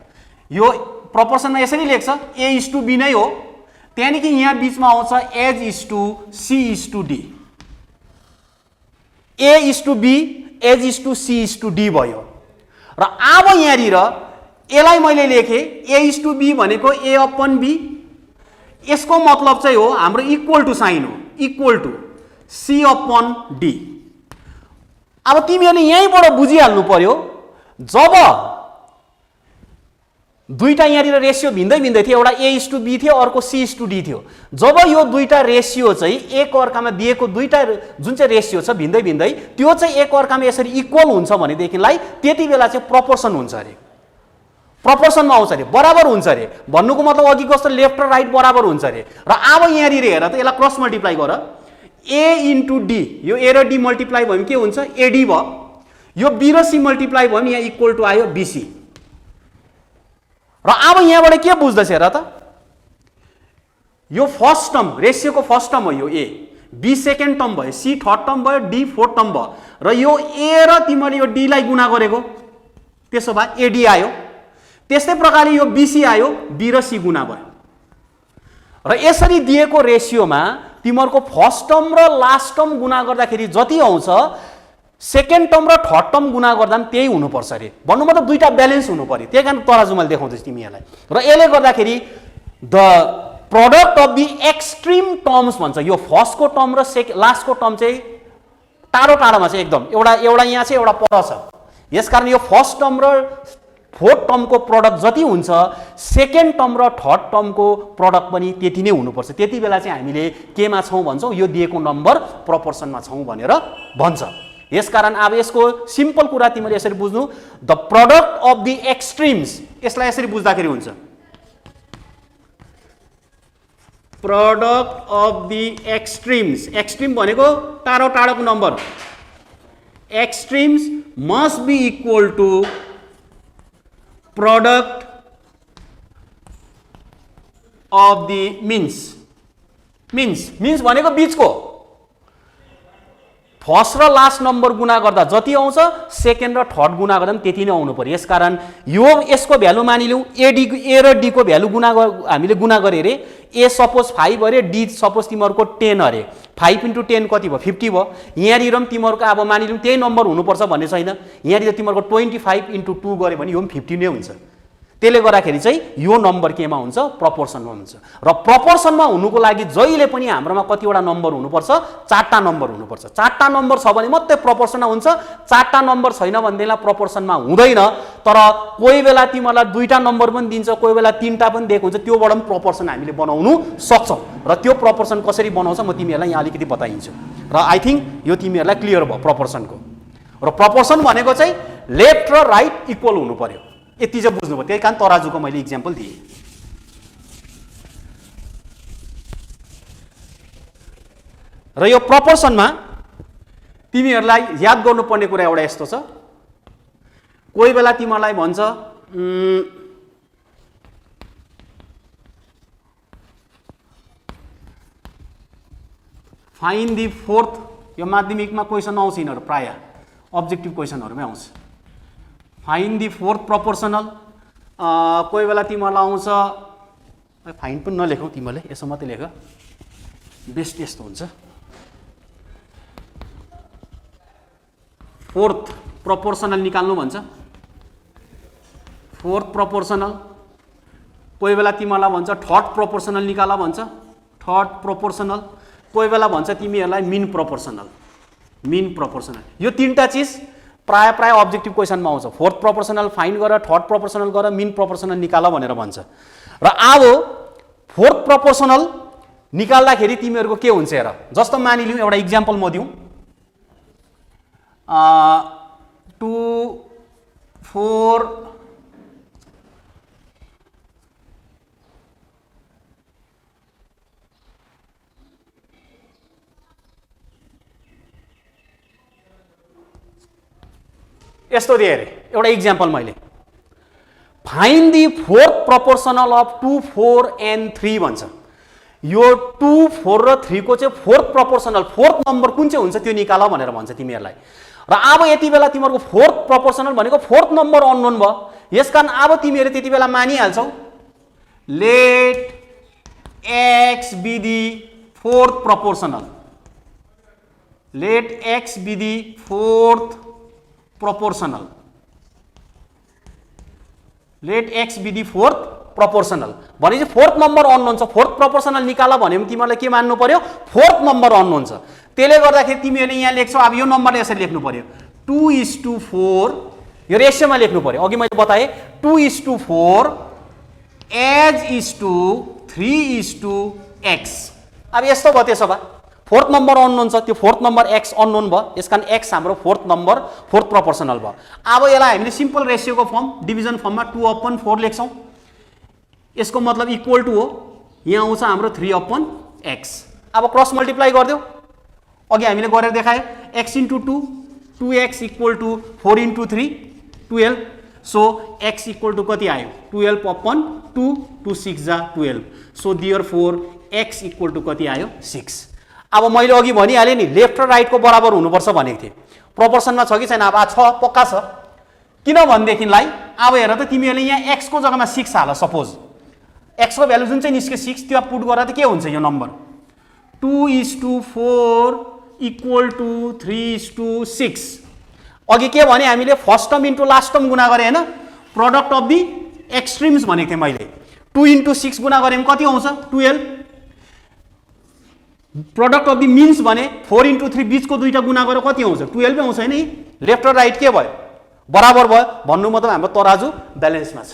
यो प्रोपोर्सनमा यसरी लेख्छ, A:B नै हो, त्यहाँदेखि यहाँ बिचमा आउँछ H:C:D, A:B H:C:D भयो। र अब यहाँनिर यसलाई मैले लेखेँ A:B भनेको A/B, यसको मतलब चाहिँ हो हाम्रो इक्वल टु साइन हो, इक्वल टु C/D। अब तिमीहरूले यहीँबाट बुझिहाल्नु पर्यो, जब दुईटा यहाँनिर रेसियो भिन्दै थियो, एउटा A:B थियो, अर्को C:D थियो, जब यो दुईटा रेसियो चाहिँ एक अर्कामा दिएको दुईटा जुन चाहिँ रेसियो छ भिन्दै त्यो चाहिँ एक अर्कामा यसरी इक्वल हुन्छ भनेदेखिलाई त्यति बेला चाहिँ प्रोपोर्सन हुन्छ अरे, प्रोपोर्सनमा आउँछ अरे, बराबर हुन्छ अरे। भन्नुको मतलब अघि कस्तो लेफ्ट र राइट बराबर हुन्छ अरे। र अब यहाँनिर हेर त, यसलाई क्रस मल्टिप्लाई गर, A:D, यो A र D मल्टिप्लाई भयो भने के हुन्छ? AD भयो। यो B र C मल्टिप्लाई भयो भने यहाँ इक्वल टु आयो BC। र अब यहाँबाट के बुझ्दैछ हेर त, यो फर्स्ट टर्म, रेसियोको फर्स्ट टर्म हो यो A, B सेकेन्ड टर्म भयो, C थर्ड टर्म भयो, D फोर्थ टर्म भयो, र यो A र तिमीले यो D लाई गुणा गरेको, त्यसो भए AD आयो। त्यस्तै प्रकारले यो BC आयो, B र C गुणा भयो। र यसरी दिएको रेसियोमा तिमीहरूको फर्स्ट टर्म र लास्ट टर्म गुणा गर्दाखेरि जति आउँछ, सेकेन्ड टर्म र थर्ड टर्म गुणा गर्दा पनि त्यही हुनुपर्छ अरे। भन्नु मतलब दुईटा ब्यालेन्स हुनु पर्यो, त्यही कारण तराजु मैले देखाउँदैछु तिमीहरूलाई। र यसले गर्दाखेरि the product of the extreme terms भन्छ, यो फर्स्टको टर्म र लास्टको टर्म चाहिँ टाढोमा छ एकदम, एउटा यहाँ छ, एउटा पर छ। यसकारण यो फर्स्ट टर्म र फोर्थ टर्मको प्रोडक्ट जति हुन्छ, सेकेन्ड टर्म र थर्ड टर्मको प्रोडक्ट पनि त्यति नै हुनुपर्छ। त्यति बेला चाहिँ हामीले केमा छौँ भन्छौँ? यो दिएको नम्बर प्रोपोर्सनमा छौँ भनेर भन्छ। यसकारण अब यसको सिम्पल कुरा तिमीले यसरी बुझ्नु, the product of the extremes, यसलाई यसरी बुझ्दाखेरि हुन्छ, product of the extremes, extreme भनेको टाढो टाढोको नम्बर, extremes must be equal to product of the means, means भनेको बीचको फर्स्ट र लास्ट नम्बर गुणा गर्दा जति आउँछ सेकेन्ड र थर्ड गुणा गर्दा पनि त्यति नै आउनु पर्यो। यसकारण यो यसको भ्यालु मानिलिउँ ए र डी को भ्यालु हामीले गुणा गरे अरे, ए सपोज 5 अरे, डी सपोज तिमीहरूको 10 अरे, 5 × 10 कति भयो 50 भयो। यहाँनिर पनि तिमीहरूको अब मानिलिउँ त्यही नम्बर हुनुपर्छ भन्ने छैन, यहाँनिर तिमीहरूको 25 × 2 गऱ्यो भने यो पनि 50 नै हुन्छ। त्यसले गर्दाखेरि चाहिँ यो नम्बर केमा हुन्छ, प्रोपोर्सनमा हुन्छ। र प्रोपोर्सनमा हुनुको लागि जहिले पनि हाम्रोमा कतिवटा नम्बर हुनुपर्छ, 4टा नम्बर हुनुपर्छ। 4टा नम्बर छ भने मात्रै प्रोपोर्सनमा हुन्छ, 4टा नम्बर छैन भनेदेखिलाई प्रोपोर्सनमा हुँदैन। तर कोही बेला तिमीहरूलाई 2टा नम्बर पनि दिन्छ, कोही बेला 3टा पनि दिएको हुन्छ, त्योबाट पनि प्रोपोर्सन हामीले बनाउनु सक्छौँ। र त्यो प्रोपोर्सन कसरी बनाउँछ म तिमीहरूलाई यहाँ अलिकति बताइदिन्छु। र आई थिङ्क यो तिमीहरूलाई क्लियर भयो प्रोपोर्सनको। र प्रोपोर्सन भनेको चाहिँ लेफ्ट र राइट इक्वल हुनु पर्यो, यति चाहिँ बुझ्नुभयो। त्यही कारण तराजुको मैले इक्जाम्पल दिएँ। र यो प्रोपोर्सनमा तिमीहरूलाई याद गर्नुपर्ने कुरा एउटा यस्तो छ, कोही बेला तिमीहरूलाई भन्छ फाइन्ड द फोर्थ, यो माध्यमिकमा क्वेसन आउँछ, यिनीहरू प्राय अब्जेक्टिभ क्वेसनहरूमै आउँछ। फाइन्ड द फोर्थ प्रोपोर्सनल, कोही बेला तिमीहरूलाई आउँछ, फाइन्ड पनि नलेखौ तिमीहरूले, यसो मात्रै लेख, बेस्ट यस्तो हुन्छ। फोर्थ प्रोपोर्सनल निकाल्नु भन्छ, फोर्थ प्रोपोर्सनल। कोही बेला तिमीहरूलाई भन्छ थर्ड प्रोपोर्सनल निकाल भन्छ, थर्ड प्रोपोर्सनल। कोही बेला भन्छ तिमीहरूलाई मिन प्रोपोर्सनल, मिन प्रोपोर्सनल। यो 3टा चिज प्राय अब्जेक्टिभ क्वेसनमा आउँछ। फोर्थ प्रोपोर्सनल फाइन्ड गर, थर्ड प्रोपोर्सनल गर, मिन प्रोपोर्सनल निकाल भनेर भन्छ। र अब फोर्थ प्रोपोर्सनल निकाल्दाखेरि तिमीहरूको के हुन्छ हेर, जस्तो मानिलिउँ एउटा इक्जाम्पल म दिउँ, 2 4 यस्तो दिए अरे एउटा इक्जाम्पल मैले, find the fourth proportional of 2 4 and 3 भन्छ। यो 2 4 र 3 को चाहिँ फोर्थ प्रोपोर्सनल, फोर्थ नम्बर कुन चाहिँ हुन्छ त्यो निकाल भनेर भन्छ तिमीहरूलाई। र अब यति बेला तिमीहरूको फोर्थ प्रोपोर्सनल भनेको फोर्थ नम्बर अननोन भयो, यसकारण अब तिमीहरू त्यति बेला मानिहाल्छौ let X be the fourth proportional, let X be the fourth proportional, let X be the fourth proportional. भनेपछि फोर्थ नम्बर अननोन छ, फोर्थ प्रोपोर्सनल निकाल भने तिमीहरूले के मान्नु पर्यो, फोर्थ नम्बर अननोन छ। त्यसले गर्दाखेरि तिमीहरूले यहाँ लेख्छौ, अब यो नम्बरले यसरी लेख्नु पर्यो 2:4, यो रेसियोमा लेख्नु पर्यो। अघि मैले बताएँ 2:4 3:x। अब यस्तो भयो, त्यसो भए फोर्थ नम्बर अननोन छ, त्यो फोर्थ नम्बर एक्स अननोन भयो, यसकारण एक्स हाम्रो फोर्थ नम्बर, फोर्थ प्रोपोर्सनल भयो। अब यसलाई हामीले सिम्पल रेसियोको फर्म, डिभिजन फर्ममा 2/4 लेख्छौँ। यसको मतलब इक्वल टु हो, यहाँ आउँछ हाम्रो 3/x। अब क्रस मल्टिप्लाई गरिदेऊ, अघि हामीले गरेर देखायो, x × 2 2x equal to 4 × 3 12। So x equal to कति आयो 12/2, 2 6 जा 12। So therefore x equal to कति आयो 6। अब मैले अघि भनिहालेँ नि लेफ्ट र राइटको बराबर हुनुपर्छ भनेको थिएँ, प्रोपोर्सनमा छ कि छैन, अब छ, पक्का छ। किनभनेदेखिलाई अब हेर त तिमीहरूले यहाँ x को जग्गामा 6 हाल, सपोज x को भ्यालु जुन चाहिँ निस्क्यो 6, त्यो पुट गर्दा त के हुन्छ यो नम्बर 2:4 इक्वल टु 3:6। अघि के भने हामीले first term into last term गुणा गरेँ होइन, प्रोडक्ट अफ दि एक्सट्रिम्स भनेको थिएँ मैले। 2 × 6 गुणा गरेँ भने कति आउँछ 12। प्रोडक्ट अफ दि मिन्स भने 4 × 3 बीचको दुईटा गुणा गरेर कति आउँछ 12 आउँछ नि। लेफ्ट र राइट के भयो बराबर भयो, भन्नु मतलब हाम्रो तराजु ब्यालेन्समा छ।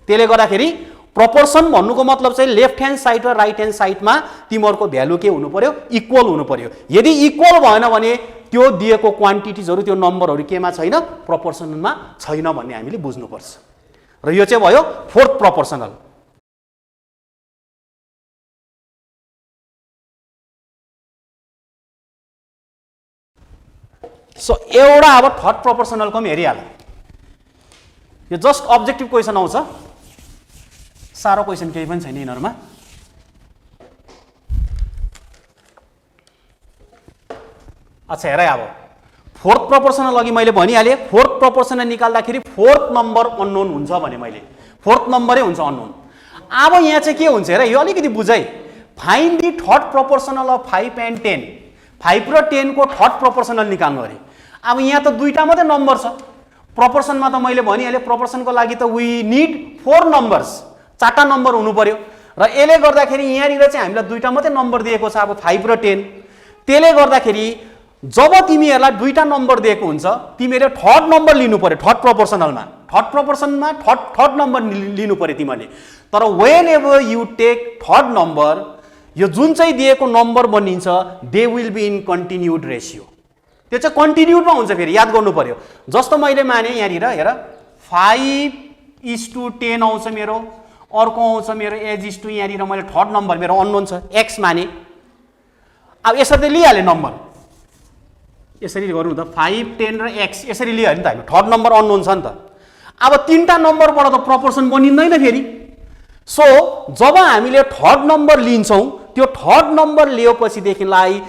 त्यसले गर्दाखेरि प्रोपोर्सन भन्नुको मतलब चाहिँ लेफ्ट ह्यान्ड साइड र राइट ह्यान्ड साइडमा तिमीहरूको भ्यालु के हुनु पर्यो, इक्वल हुनु पर्यो। यदि इक्वल भएन भने त्यो दिएको क्वान्टिटिजहरू, त्यो नम्बरहरू केमा छैन, प्रोपोर्सनमा छैन भन्ने हामीले बुझ्नुपर्छ। र यो चाहिँ भयो फोर्थ प्रोपोर्सनल। सो एउटा अब थर्ड प्रोपोर्सनलको पनि हेरिहाल। यो जस्ट अब्जेक्टिभ क्वेसन आउँछ, साह्रो क्वेसन केही पनि छैन यिनीहरूमा। अच्छा हेर अब फोर्थ प्रोपोर्सनल अघि मैले भनिहालेँ, फोर्थ प्रोपोर्सनल निकाल्दाखेरि फोर्थ नम्बर अननोन हुन्छ भने मैले फोर्थ नम्बरै हुन्छ अननोन। अब यहाँ चाहिँ के हुन्छ हेर, यो अलिकति बुझ है। Find the third proportional of 5 and 10, 5 र 10 को थर्ड प्रोपोर्सनल निकाल्नु अरे। अब यहाँ त दुईटा मात्रै नम्बर छ, प्रोपोर्सनमा त मैले भनिहालेँ प्रोपोर्सनको लागि त वी निड 4 नम्बर्स, 4टा नम्बर हुनु पर्यो। र यसले गर्दाखेरि यहाँनिर चाहिँ हामीलाई दुईटा मात्रै नम्बर दिएको छ, अब 5 र 10। त्यसले गर्दाखेरि जब तिमीहरूलाई दुईटा नम्बर दिएको हुन्छ तिमीहरूले थर्ड नम्बर लिनु पर्यो थर्ड प्रोपोर्सनलमा, थर्ड प्रोपोर्सनमा थर्ड नम्बर लिनु पर्यो तिमीहरूले। तर whenever you take third number, यो जुन चाहिँ दिएको नम्बर बनिन्छ they will be in continued ratio. त्यो चाहिँ कन्टिन्युडमा हुन्छ, फेरि याद गर्नु पर्यो। जस्तो मैले माने यहाँनिर हेर 5:10 आउँछ मेरो, अर्को आउँछ मेरो एज:2, यहाँनिर मैले थर्ड नम्बर मेरो अननोन छ एक्स माने। अब यसरी लिइहालेँ नम्बर, यसरी गरौँ त 5, 10 र एक्स यसरी लिइहाल्यो नि त हामी, थर्ड नम्बर अननोन छ नि त। अब तीनटा नम्बरबाट त प्रोपोर्सन बनिँदैन फेरि। सो जब हामीले थर्ड नम्बर लिन्छौँ, त्यो थर्ड नम्बर लिएपछिदेखिलाई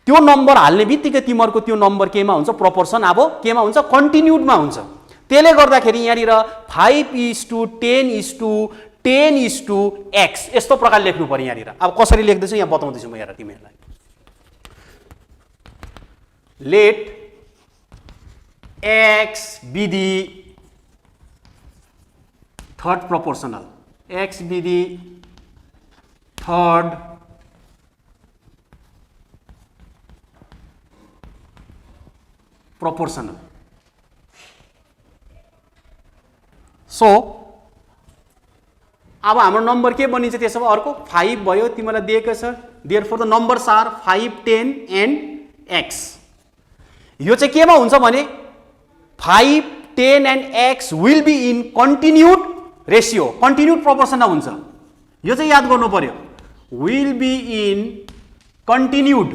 त्यो नम्बर हाल्ने बित्तिकै तिमीहरूको त्यो नम्बर केमा हुन्छ, प्रोपोर्सन अब केमा हुन्छ, कन्टिन्युडमा हुन्छ। त्यसले गर्दाखेरि यहाँनिर 5:10:10:x यस्तो प्रकारले लेख्नु पर्यो यहाँनिर। अब कसरी लेख्दैछु यहाँ बताउँदैछु म, हेर तिमीहरूलाई। Let x be the third proportional, x be the third proportional. So अब हाम्रो नम्बर के बनिन्छ त्यसो भए अर्को 5 भयो, तिमीलाई दिएको छ। Therefore the numbers are 5, 10 and x। यो चाहिँ केमा हुन्छ भने 5, 10 and x will be in continued ratio, continued प्रोपोर्सनमा हुन्छ। यो चाहिँ याद गर्नु पर्यो, will be in continued,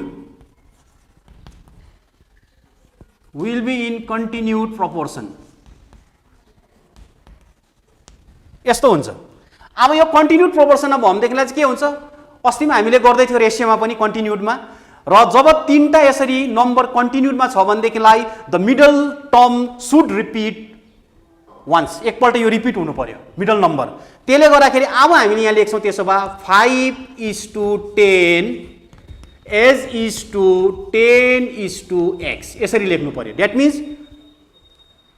will be in continued proportion, यस्तो हुन्छ। अब यो कन्टिन्युड प्रोपोर्सनमा भयो भनेदेखिलाई चाहिँ के हुन्छ, अस्तिमा हामीले गर्दै थियो रेसियोमा पनि कन्टिन्युडमा। र जब तीनटा यसरी नम्बर कन्टिन्युडमा छ भनेदेखिलाई the middle term should repeat once, एकपल्ट यो रिपिट हुनु पर्यो मिडल नम्बर। त्यसले गर्दाखेरि अब हामीले यहाँ लेख्छौँ त्यसो भए 5:10 10:x यसरी लेख्नु पर्यो। द्याट मिन्स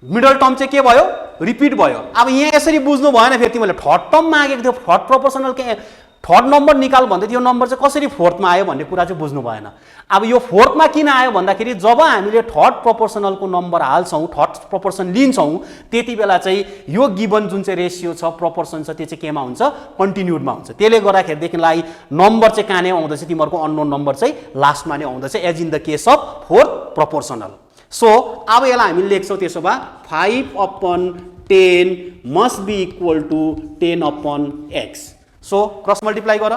मिडल टर्म चाहिँ के भयो, रिपिट भयो। अब यहाँ यसरी बुझ्नु भएन, फेरि तिमीले थर्ड टर्म मागेको थियो, थर्ड प्रोपोर्सनल के थर्ड नम्बर निकाल भन्दै थियो, नम्बर चाहिँ कसरी फोर्थमा आयो भन्ने कुरा चाहिँ बुझ्नु भएन। अब यो फोर्थमा किन आयो भन्दाखेरि जब हामीले थर्ड प्रोपोर्सनलको नम्बर हाल्छौँ, थर्ड प्रोपोर्सन लिन्छौँ, त्यति बेला चाहिँ यो गिभन जुन चाहिँ रेसियो छ, प्रोपोर्सन छ, त्यो चाहिँ केमा हुन्छ, कन्टिन्युडमा हुन्छ। त्यसले गर्दाखेरिदेखिलाई नम्बर चाहिँ कहाँ नै आउँदैछ, तिमीहरूको अननोन नम्बर चाहिँ लास्टमा नै आउँदैछ, as in the case of fourth proportional. So अब यसलाई हामीले लेख्छौँ त्यसो भए 5/10 must be equal to 10/x। So cross multiply गर,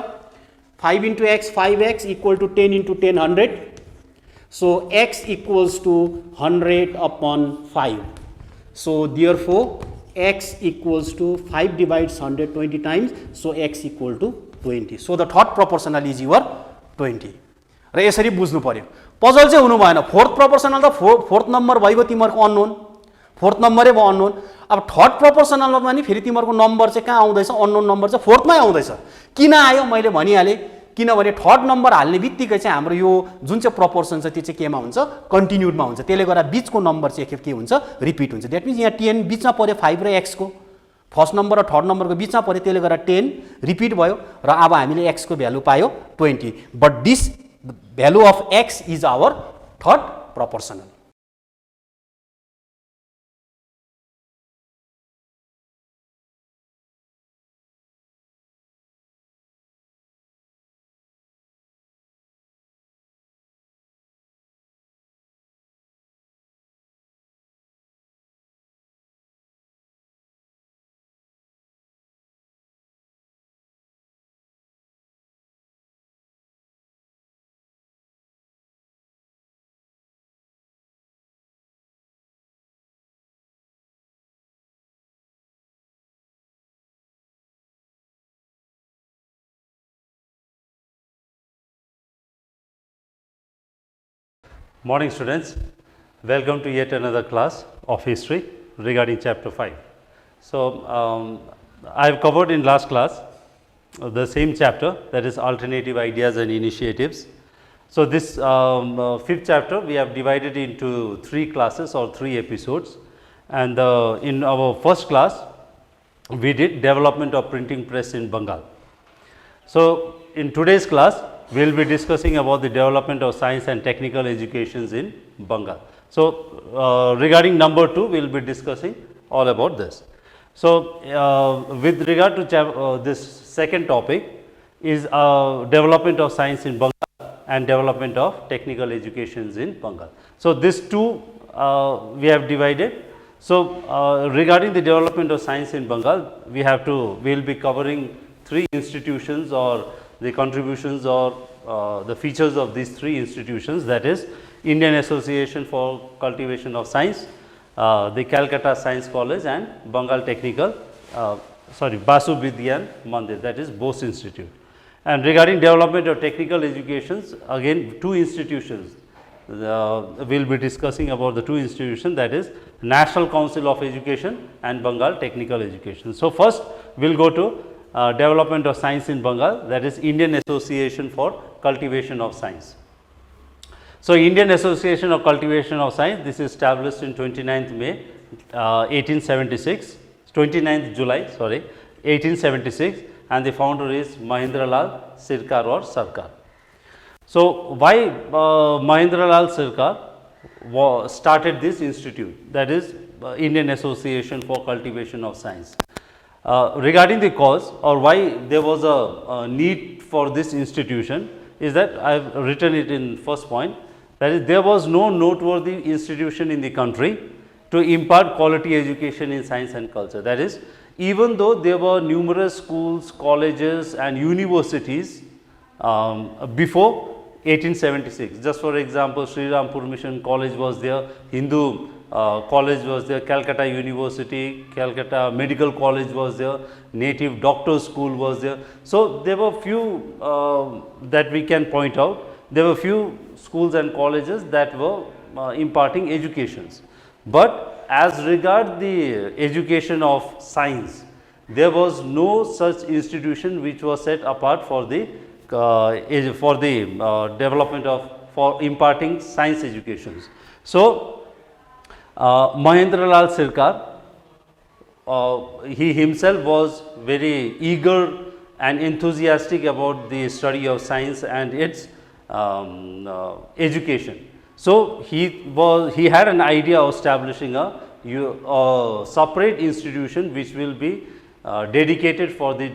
5 into x 5x equal to 10 into 10 100. So x equals to 100/5. So therefore x equals to 5 divides 100 20 times. So x equal to 20. So the third proportional is your 20. र यसरी बुझ्नु पर्यो, पजल चाहिँ हुनु भएन। फोर्थ प्रोपोर्सनल त फोर्थ नम्बर भइगयो तिमीहरूको अननोन, फोर्थ नम्बरै भयो अननोन। अब थर्ड प्रोपोर्सनलमा पनि फेरि तिमीहरूको नम्बर चाहिँ कहाँ आउँदैछ, अननोन नम्बर चाहिँ फोर्थमै आउँदैछ। किन आयो मैले भनिहालेँ, किनभने थर्ड नम्बर हाल्ने बित्तिकै चाहिँ हाम्रो यो जुन चाहिँ प्रोपोर्सन छ त्यो चाहिँ केमा हुन्छ, कन्टिन्युडमा हुन्छ। त्यसले गर्दा बिचको नम्बर चाहिँ एकखेप के हुन्छ, रिपिट हुन्छ। द्याट मिन्स यहाँ 10 बिचमा पऱ्यो 5 र x को, फर्स्ट नम्बर र थर्ड नम्बरको बिचमा पऱ्यो, त्यसले गर्दा 10 रिपिट भयो र अब हामीले x को भ्यालु पायो 20। But this value of x is our third proportional. Morning students, welcome to yet another class of history regarding chapter 5. So, I have covered in last class the same chapter, that is alternative ideas and initiatives. So, this fifth chapter we have divided into 3 classes or 3 episodes, and in our first class we did development of printing press in Bengal. So, in today's class we will be discussing about the development of science and technical educations in Bengal. So, regarding number 2 we will be discussing all about this. So, with regard to this second topic is development of science in Bengal and development of technical educations in Bengal. So, these two we have divided. So, regarding the development of science in Bengal, we will be covering 3 institutions or the contributions or the features of these 3 institutions, that is Indian Association for Cultivation of Science, the Calcutta Science College and Bengal Technical, Basu Vidyan Mandir, that is Bose Institute. And regarding development of technical educations, again 2 institutions, we will be discussing about the 2 institutions, that is National Council of Education and Bengal Technical Education. So, first we will go to development of science in Bengal, that is Indian Association for Cultivation of Science. So, Indian Association of Cultivation of Science, this is established in 29th May 1876, 29th July sorry 1876, and the founder is Mahendra Lal Sircar or Sarkar. So, why Mahendra Lal Sircar started this institute, that is Indian Association for Cultivation of Science. Regarding the cause or why there was a need for this institution is that I have written it in first point, that is there was no noteworthy institution in the country to impart quality education in science and culture. That is, even though there were numerous schools, colleges and universities before 1876, just for example Sri Rampur Mission College was there, Hindu college was there, Calcutta University, Calcutta Medical College was there, Native Doctor School was there. So, there were few that we can point out, there were few schools and colleges that were imparting educations. But as regard the education of science, there was no such institution which was set apart for the development of, for imparting science educations. So, Mahendra Lal Sircar, he himself was very eager and enthusiastic about the study of science and its education. So, he had an idea of establishing a separate institution which will be dedicated for the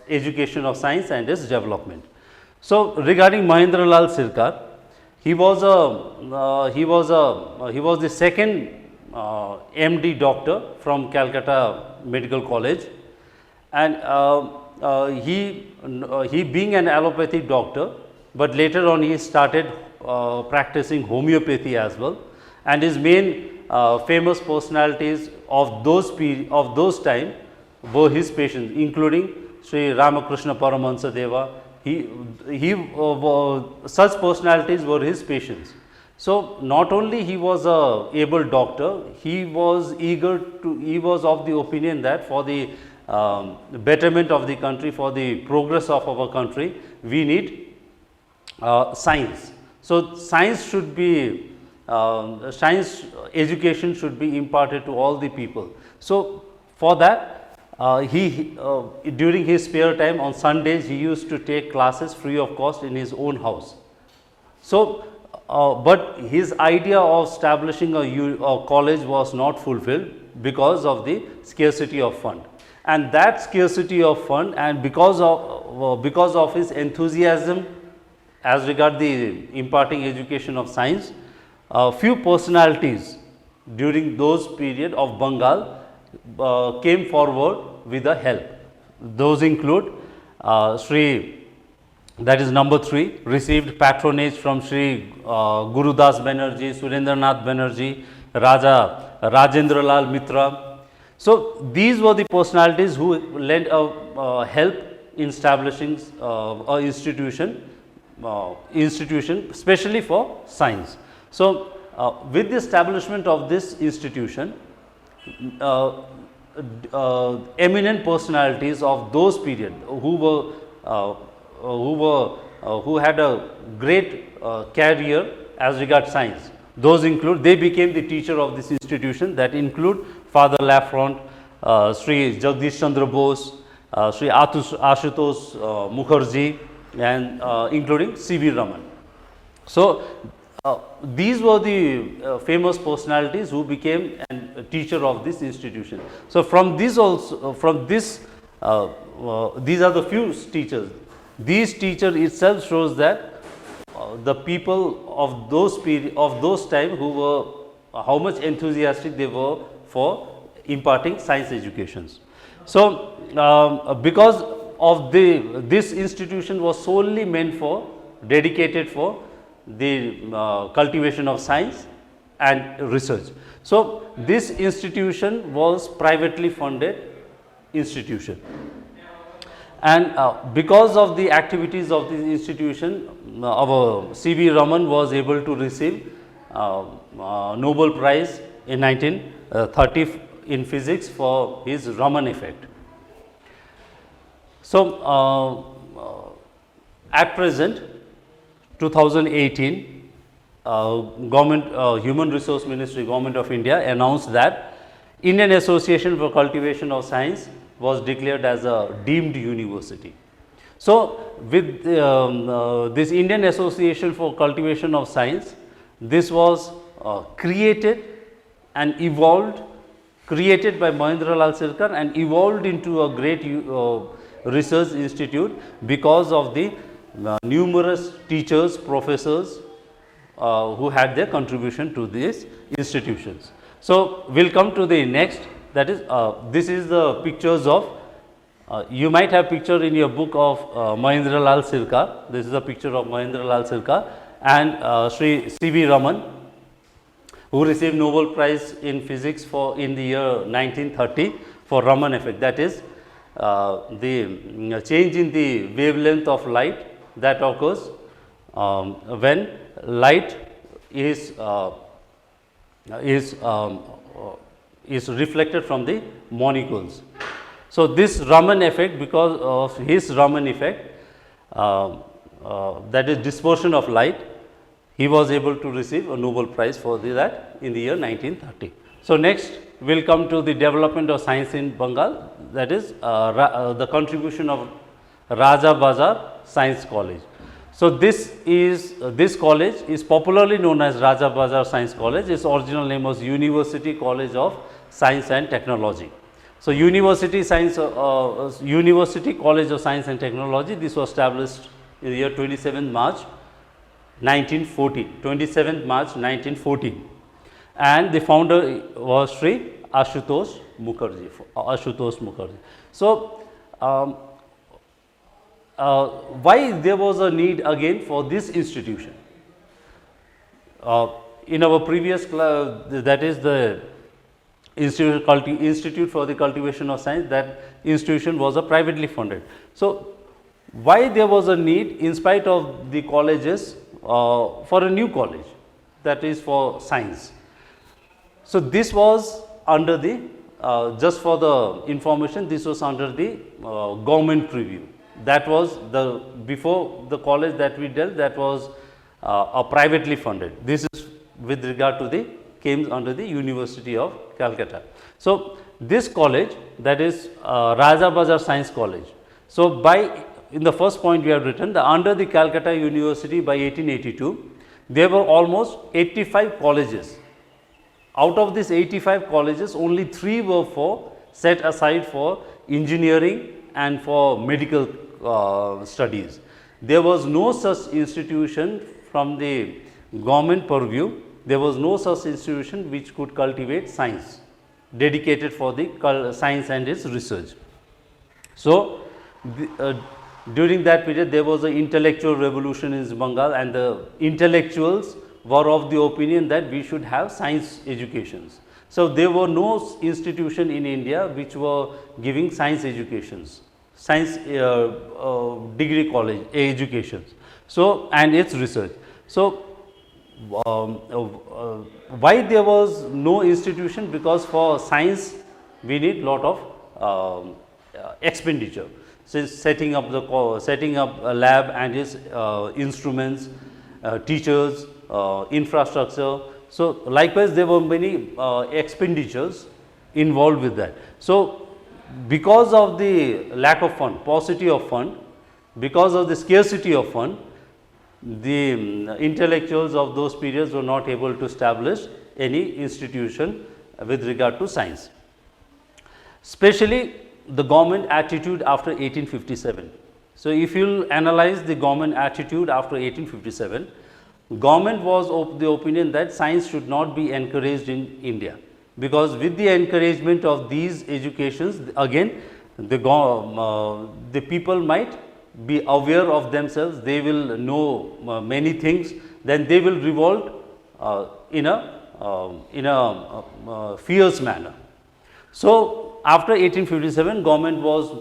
education of science and its development. So, regarding Mahendra Lal Sircar, he was the second MD doctor from Calcutta Medical College, and he being an allopathic doctor, but later on he started practicing homeopathy as well, and his main famous personalities of those time were his patients, including Sri Ramakrishna Paramahansa Deva. Such personalities were his patients. So, not only he was a able doctor, he was of the opinion that for the betterment of the country, for the progress of our country, we need science. So, science education should be imparted to all the people. So, for that during his spare time on Sundays, he used to take classes free of cost in his own house. So, but his idea of establishing a college was not fulfilled because of the scarcity of fund, and that scarcity of fund, and because of his enthusiasm as regard the imparting education of science, few personalities during those period of Bengal came forward with a help. Those include that is number 3, received patronage from Sri Guru Das Banerjee, Surendranath Banerjee, Raja Rajendra Lal Mitra. So, these were the personalities who lent a help in establishing a institution especially for science. So, with the establishment of this institution, eminent personalities of those period who had a great career as regards science. Those include, they became the teacher of this institution, that include Father Lafont, Sri Jagdish Chandra Bose, Sri Ashutosh Mukherjee, and including C.V. Raman. So, these were the famous personalities who became a teacher of this institution. So, from this also, these are the few teachers. These teachers itself shows that the people of those time who were, how much enthusiastic they were for imparting science educations. So, because of this institution was solely meant for, dedicated for the cultivation of science and research. So, this institution was privately funded institution, and because of the activities of this institution, our C.V. Raman was able to receive Nobel Prize in 1930 in physics for his Raman effect. So, at present 2018, Government Human Resource Ministry, Government of India announced that Indian Association for Cultivation of Science was declared as a deemed university. So, with this Indian Association for Cultivation of Science, this was created and evolved, created by Mahendralal Sircar and evolved into a great research institute because of the numerous teachers, professors who had their contribution to these institutions. So, we will come to the next, that is this is the pictures of, you might have picture in your book of Mahendralal Sircar. This is a picture of Mahendralal Sircar and Sri C.V. Raman, who received Nobel Prize in physics for in the year 1930 for Raman effect, that is the change in the wavelength of light that occurs when light is reflected from the molecules. So, this Raman effect, because of his Raman effect, that is dispersion of light, he was able to receive a Nobel Prize for that in the year 1930. So, next we will come to the development of science in Bengal, that is the contribution of Raja Bazar Science College. So, this college is popularly known as Raja Bazar Science College. Its original name was University College of Science and Technology. So, University College of Science and Technology, this was established in the year 27th March 1914, 27th March 1914, and the founder was Sri Ashutosh Mukherjee. So, why there was a need again for this institution? In our previous class, that is the Institute for the Cultivation of Science, that institution was a privately funded. So, why there was a need in spite of the colleges for a new college, that is for science? So, this was under the just for the information, this was under the government preview. That was the before the college that we dealt, that was privately funded. This is with regard to the came under the University of Calcutta. So, this college, that is Raja Bazar Science College. So, in the first point we have written, under the Calcutta University by 1882, there were almost 85 colleges. Out of these 85 colleges, only 3 were set aside for engineering and for medical studies. There was no such institution from the government purview. There was no such institution which could cultivate science, dedicated for the science and its research. So, during that period, there was an intellectual revolution in Bengal, and the intellectuals were of the opinion that we should have science educations. So, there were no institution in India which were giving science educations, science degree college educations. So, and its research. So, why there was no institution? Because for science we need lot of expenditure. So setting up a lab and its instruments, teachers, infrastructure. So likewise there were many expenditures involved with that. So because of the lack of fund, paucity of fund, because of the scarcity of fund, the intellectuals of those periods were not able to establish any institution with regard to science. Especially the government attitude after 1857. So if you analyze the government attitude after 1857, government was of the opinion that science should not be encouraged in India, because with the encouragement of these educations, again the people might be aware of themselves, they will know many things, then they will revolt in a fierce manner. So after 1857, government was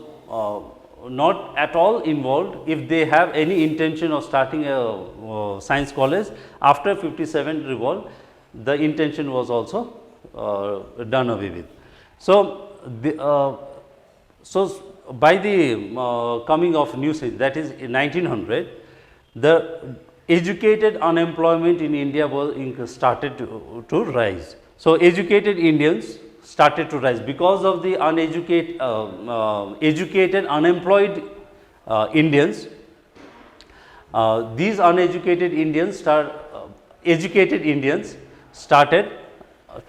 not at all involved. If they have any intention of starting a science college after 57 revolt, the intention was also done away with. So by the coming of new century, that is in 1900, the educated unemployment in India was started to rise. So educated Indians started to rise because of the educated unemployed Indians. These uneducated Indians educated Indians started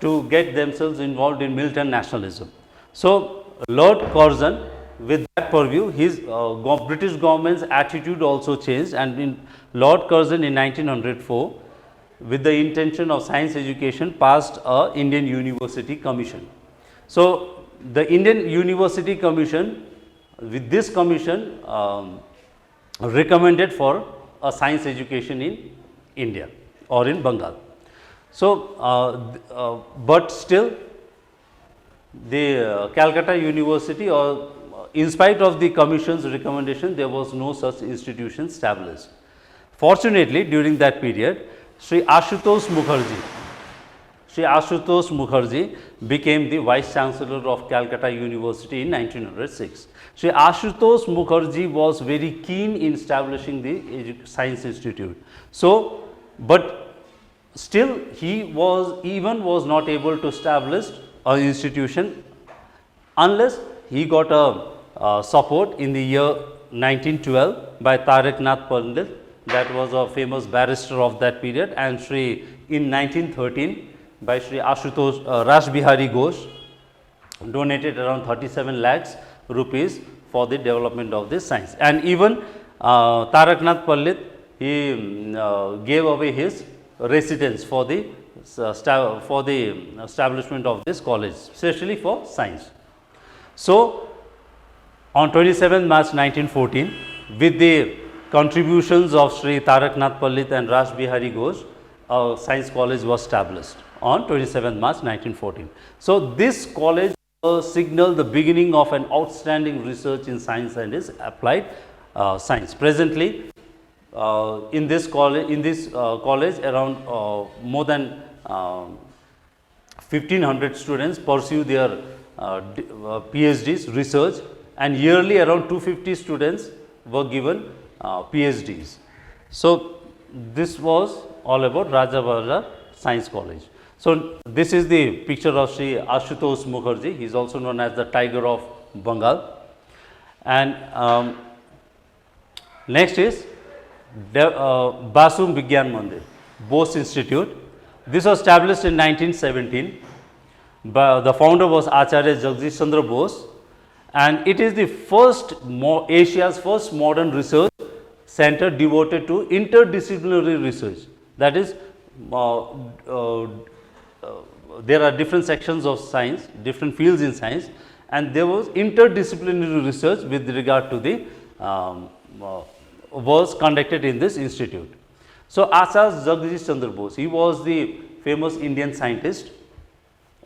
to get themselves involved in militant nationalism. So Lord Curzon, with that purview, his British government's attitude also changed, and in Lord Curzon in 1904, with the intention of science education, passed a Indian University Commission. So the Indian University Commission, with this commission, recommended for a science education in India or in Bengal. So but still the Calcutta University, or in spite of the commission's recommendation, there was no such institution established. Fortunately, during that period, Sri Ashutosh Mukherjee became the Vice Chancellor of Calcutta University in 1906. Sri Ashutosh Mukherjee was very keen in establishing the Science Institute. So, but still he was not able to establish an institution unless he got a support in the year 1912 by Tarak Nath Pandit, that was a famous barrister of that period, and in 1913 by Sri Ashutosh Rash Bihari Ghosh, donated around 37 lakhs rupees for the development of this science. And even Tarak Nath Pandit, he gave away his residence for the establishment of this college, especially for science. So on 27 March 1914, with the contributions of Sri Tarak Nath Pandit and Rash Bihari Ghosh, a science college was established on 27 March 1914. So this college signaled the beginning of an outstanding research in science and its applied science. Presently, in this college, around more than 1500 students pursue their PhDs, research, and yearly around 250 students were given PhDs. So this was all about Rajabharra Science College. So this is the picture of Sri Ashutosh Mukherjee. He is also known as the Tiger of Bengal. And next is Basum Vigyan Mandir, Bose Institute. This was established in 1917. The founder was Acharya Jagdish Chandra Bose, and it is the Asia's first modern research center devoted to interdisciplinary research. That is, there are different sections of science, different fields in science, and there was interdisciplinary research with regard to the was conducted in this institute. So Acharya Jagdish Chandra Bose, he was the famous Indian scientist,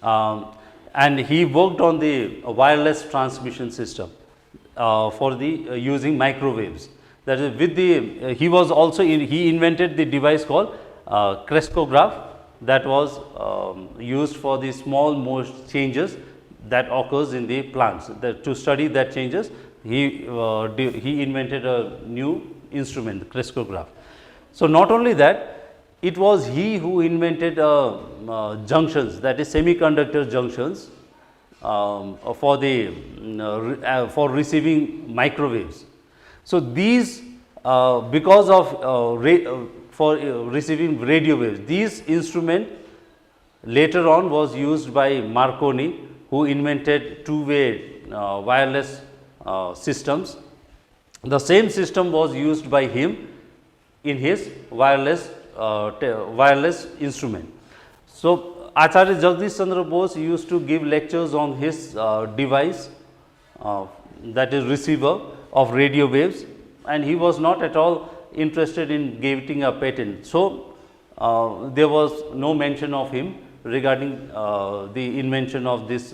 and he worked on the wireless transmission system for the using microwaves. That is, with the he was also he invented the device called crescograph that was used for the small most changes that occurs in the plants. To study that changes, he invented a new instrument, the crescograph. So, not only that, it was he who invented junctions, that is semiconductor junctions, for the for receiving microwaves. So, these because of for receiving radio waves, these instrument later on was used by Marconi, who invented two-way wireless systems. The same system was used by him in his wireless instrument. So, Acharya Jagdish Chandra Bose used to give lectures on his device, that is receiver of radio waves, and he was not at all interested in getting a patent. So, there was no mention of him regarding the invention of this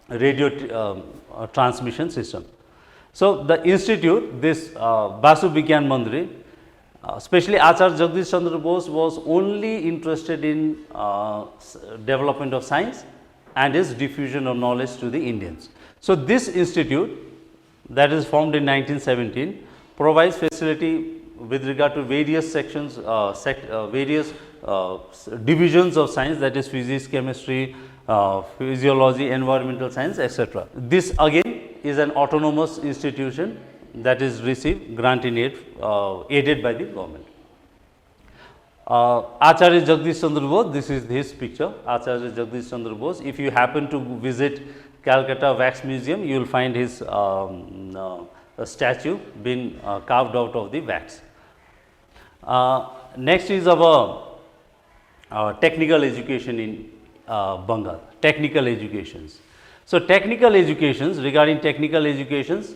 radio transmission system. So, the institute, this Basu Vigyan Mandiri, especially Acharya Jagdish Chandra Bose was only interested in development of science and his diffusion of knowledge to the Indians. So, this institute that is formed in 1917 provides facility with regard to various sections, various divisions of science, that is physics, chemistry, physiology, environmental science, etc. This again is an autonomous institution that is received grant in aid, aided by the government. Acharya Jagdish Chandra Bose, this is his picture, Acharya Jagdish Chandra Bose. If you happen to visit Calcutta Wax Museum, you will find his statue been carved out of the wax. Next is our technical education in Bengal, technical educations. So, technical educations, regarding technical educations,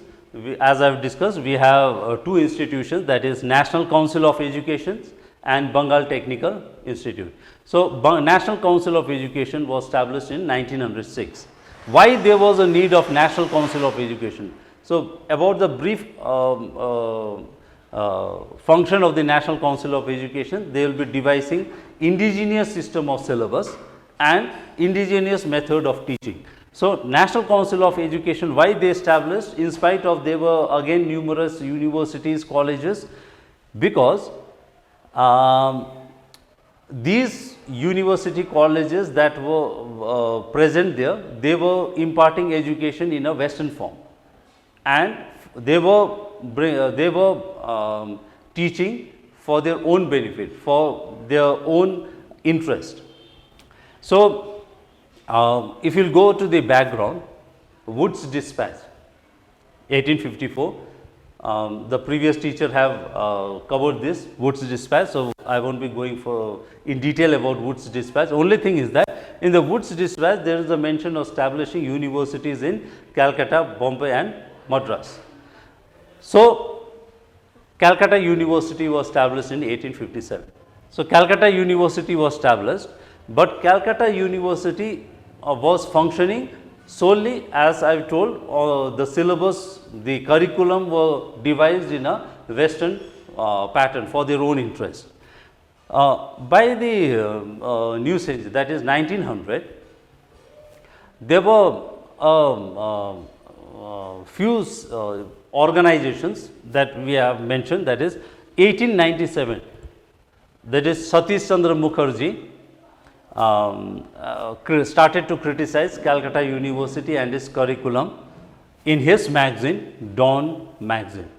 as I have discussed, we have two institutions, that is National Council of Education and Bengal Technical Institute. So, National Council of Education was established in 1906. Why there was a need of National Council of Education? So, about the brief function of the National Council of Education, they will be devising indigenous system of syllabus and indigenous method of teaching. So, National Council of Education, why they established, in spite of there were again numerous universities, colleges, because these university colleges that were present there, they were imparting education in a western form, and they were teaching for their own benefit, for their own interest. So, if you will go to the background, Wood's Dispatch 1854, the previous teacher have covered this Wood's Dispatch. So, I will not be going for in detail about Wood's Dispatch. Only thing is that in the Wood's Dispatch there is a mention of establishing universities in Calcutta, Bombay and Madras. So, Calcutta University was established in 1857. So, Calcutta University was established, but Calcutta University was functioning solely, as I have told, the syllabus, the curriculum were devised in a western pattern for their own interest. By the new century, that is 1900, there were few organizations that we have mentioned, that is 1897, that is Satish Chandra Mukherjee started to criticize Calcutta University and its curriculum in his magazine, Dawn magazine,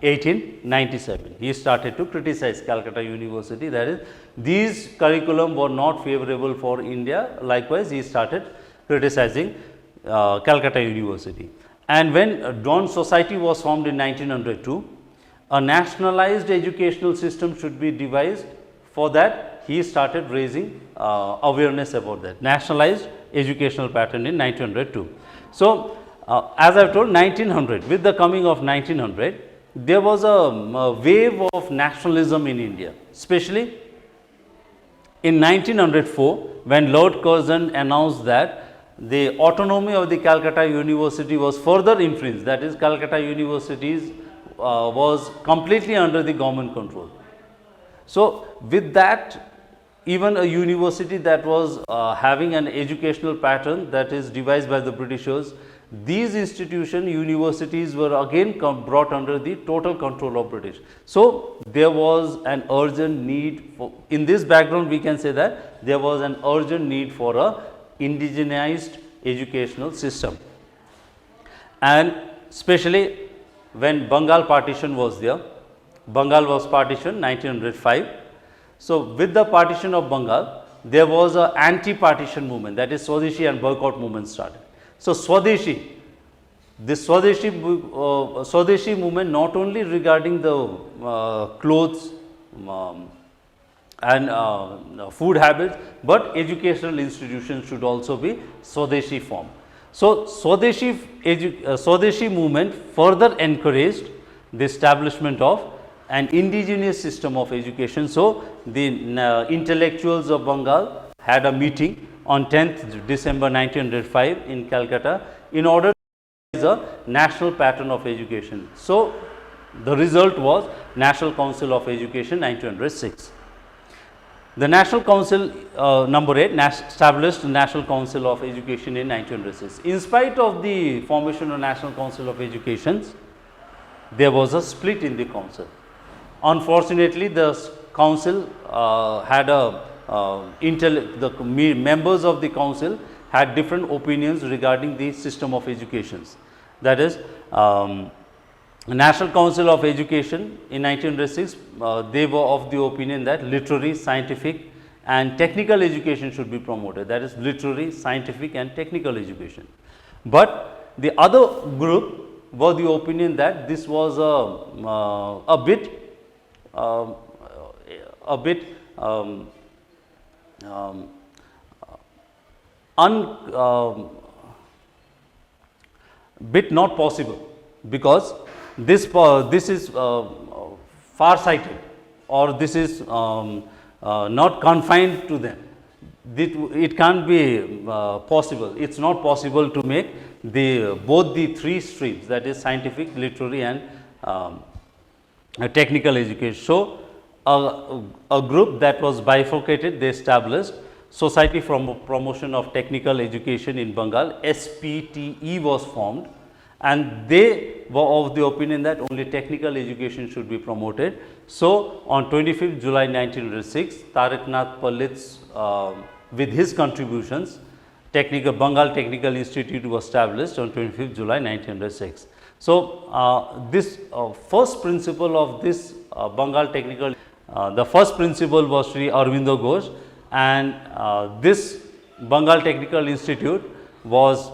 1897. He started to criticize Calcutta University, that is these curriculum were not favorable for India. Likewise, he started criticizing Calcutta University. And when Dawn Society was formed in 1902, a nationalized educational system should be devised. For that, he started raising awareness about that nationalized educational pattern in 1902. So, as I have told, 1900, with the coming of 1900, there was a wave of nationalism in India, especially in 1904, when Lord Curzon announced that the autonomy of the Calcutta University was further infringed, that is Calcutta University was completely under the government control. So, with that, even a university that was having an educational pattern that is devised by the Britishers, these universities were again brought under the total control of British. So, there was an urgent need for, in this background we can say that there was an urgent need for a indigenized educational system. And especially when Bengal partition was there, Bengal was partitioned 1905. So, with the partition of Bengal, there was a anti-partition movement, that is Swadeshi and boycott movement started. So, Swadeshi, this Swadeshi movement not only regarding the clothes and food habits, but educational institutions should also be Swadeshi form. So, Swadeshi movement further encouraged the establishment of an indigenous system of education. So, the intellectuals of Bengal had a meeting on 10th December 1905 in Calcutta in order to devise a national pattern of education. So, the result was National Council of Education 1906. The National Council number 8 established National Council of Education in 1906. In spite of the formation of National Council of Education, there was a split in the council. Unfortunately, the council had the members of the council had different opinions regarding the system of education. That is, National Council of Education in 1906, they were of the opinion that literary, scientific and technical education should be promoted, that is literary, scientific and technical education. But the other group were the opinion that this was a bit not possible, because this is far-sighted, or this is not confined to them. It can't be possible. It's not possible to make both the three streams, that is scientific, literary and technical education. So, a group that was bifurcated, they established Society for Promotion of Technical Education in Bengal, SPTE was formed, and they were of the opinion that only technical education should be promoted. So, on 25th July 1906, Tarak Nath Pallit's with his contributions, Bengal Technical Institute was established on 25th July 1906. So, this first principal of this Bengal Technical, the first principal was Sri Aurobindo Ghosh, and this Bengal Technical Institute was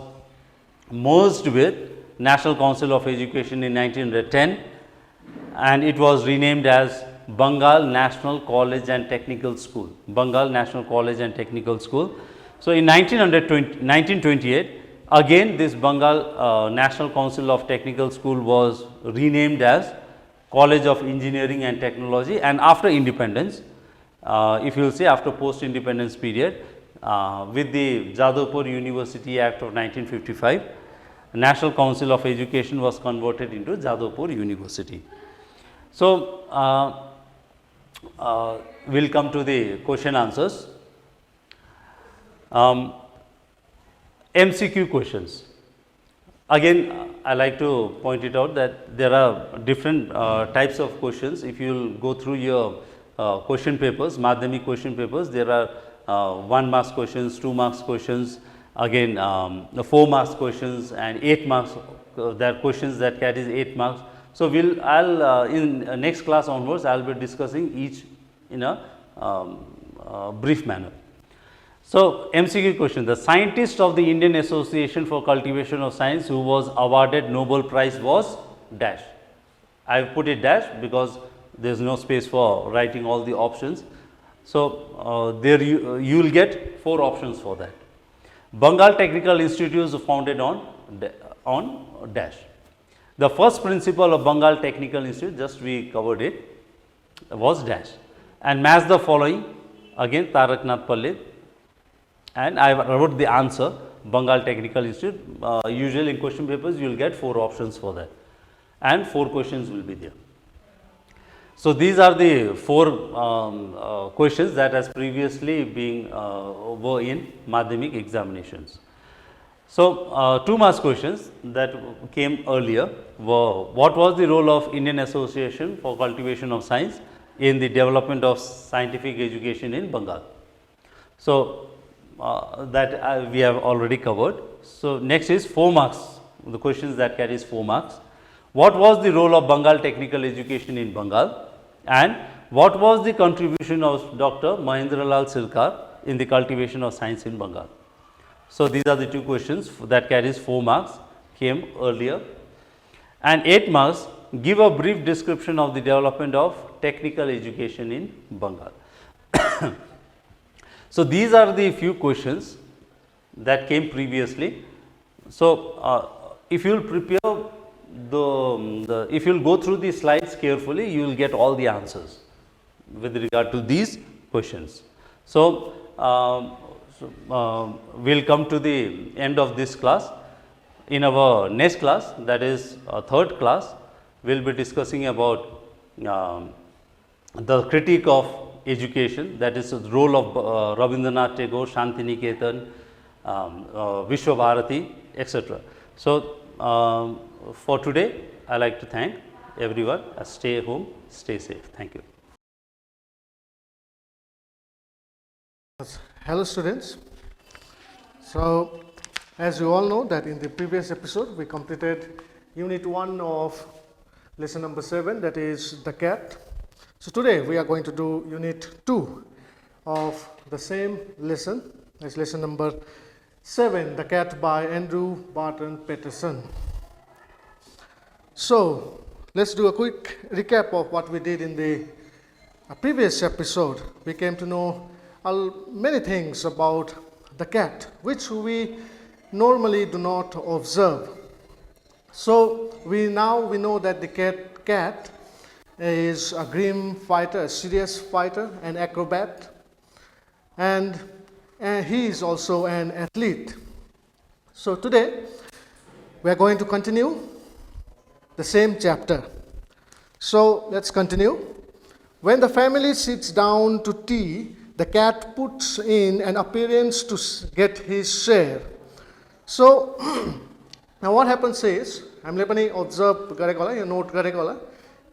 merged with National Council of Education in 1910, and it was renamed as Bengal National College and Technical School, Bengal National College and Technical School. So, in 1928, again this Bengal National Council of Technical School was renamed as College of Engineering and Technology, and after independence, if you will see after post-independence period, with the Jadavpur University Act of 1955, National Council of Education was converted into Jadavpur University. So, we will come to the question answers. MCQ questions. Again, I like to point it out that there are different types of questions. If you will go through your question papers, Madhyamik question papers, there are 1 marks questions, 2 marks questions, again 4 marks questions and 8 marks, there are questions that carries 8 marks. So, I'll in next class onwards, I will be discussing each in a brief manner. So, MCQ question, the scientist of the Indian Association for Cultivation of Science who was awarded Nobel Prize was dash. I have put it dash because there is no space for writing all the options. So, there you will get 4 options for that. Bengal Technical Institute was founded on dash. The first principle of Bengal Technical Institute, just we covered it, was dash, and match the following, again Tarak Nath Pallit, and I wrote the answer Bengal Technical Institute. Usually in question papers you will get 4 options for that, and 4 questions will be there. So these are the four questions that has previously been were in Madhyamik examinations. So 2 marks questions that came earlier were: what was the role of Indian Association for Cultivation of Science in the development of scientific education in Bengal? So that we have already covered. So next is 4 marks, the questions that carries 4 marks. What was the role of Bengal technical education in Bengal, and what was the contribution of Dr. Mahendralal Sircar in the cultivation of science in Bengal? So these are the 2 questions that carries 4 marks, came earlier. And 8 marks, give a brief description of the development of technical education in Bengal. So these are the few questions that came previously. So if you will prepare if you will go through the slides carefully, you will get all the answers with regard to these questions. So we will come to the end of this class. In our next class, that is third class, we will be discussing about the critique of education, that is the role of Rabindranath Tagore, Shantiniketan, Vishwa Bharati, etc. So for today, I like to thank everyone. Stay home, stay safe. Thank you. Hello students. So as you all know that in the previous episode we completed unit 1 of lesson number 7, that is the cat. So today we are going to do unit 2 of the same lesson, as lesson number 7, the cat by Andrew Barton Patterson. So let's do a quick recap of what we did in the previous episode. We came to know many things about the cat, which we normally do not observe. So we know that the cat is a grim fighter, a serious fighter, an acrobat, and he is also an athlete. So today we are going to continue the same chapter. So let's continue. When the family sits down to tea, the cat puts in an appearance to get his share. So now what happens is, हामीले पनि observe गरेको होला, या note गरेको होला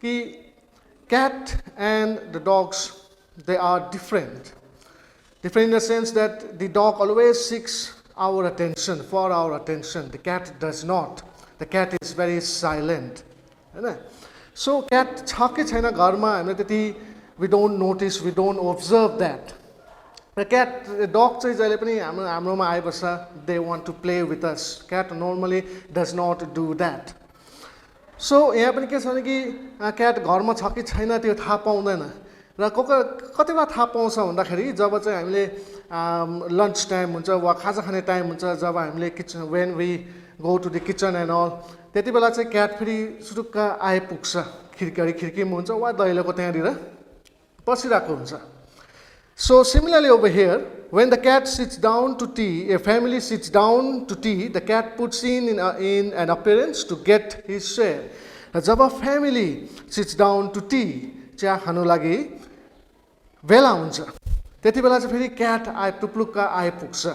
कि cat and the dogs, they are different. Different in the sense that the dog always seeks our attention, for our attention. The cat does not. The cat is very silent. So cat छ कि छैन घरमा हामीले त्यति we don't notice, we don't observe that. The cat, the dog चाहिँ जहिले पनि हाम्रोमा आइबस्छ, they want to play with us. Cat normally does not do that. So यहाँ पनि के छ भने कि cat घरमा छ कि छैन त्यो थाहा पाउँदैन. र कति बेला थाहा पाउँछ भन्दाखेरि जब चाहिँ हामीले लन्च टाइम हुन्छ वा खाजा खाने टाइम हुन्छ, जब हामीले kitchen, when we go to the kitchen and all, त्यति बेला चाहिँ cat फेरि सुटुक्क आइपुग्छ, खिड्कीमा हुन्छ वा दैलोको त्यहाँनिर बसिरहेको हुन्छ. So similarly over here, when the cat sits down to tea, a family sits down to tea, the cat puts in an appearance to get his share. र जब family sits down to tea, चिया खानु लागि बेला हुन्छ, त्यति बेला चाहिँ फेरि cat टुप्लुक्क आइपुग्छ.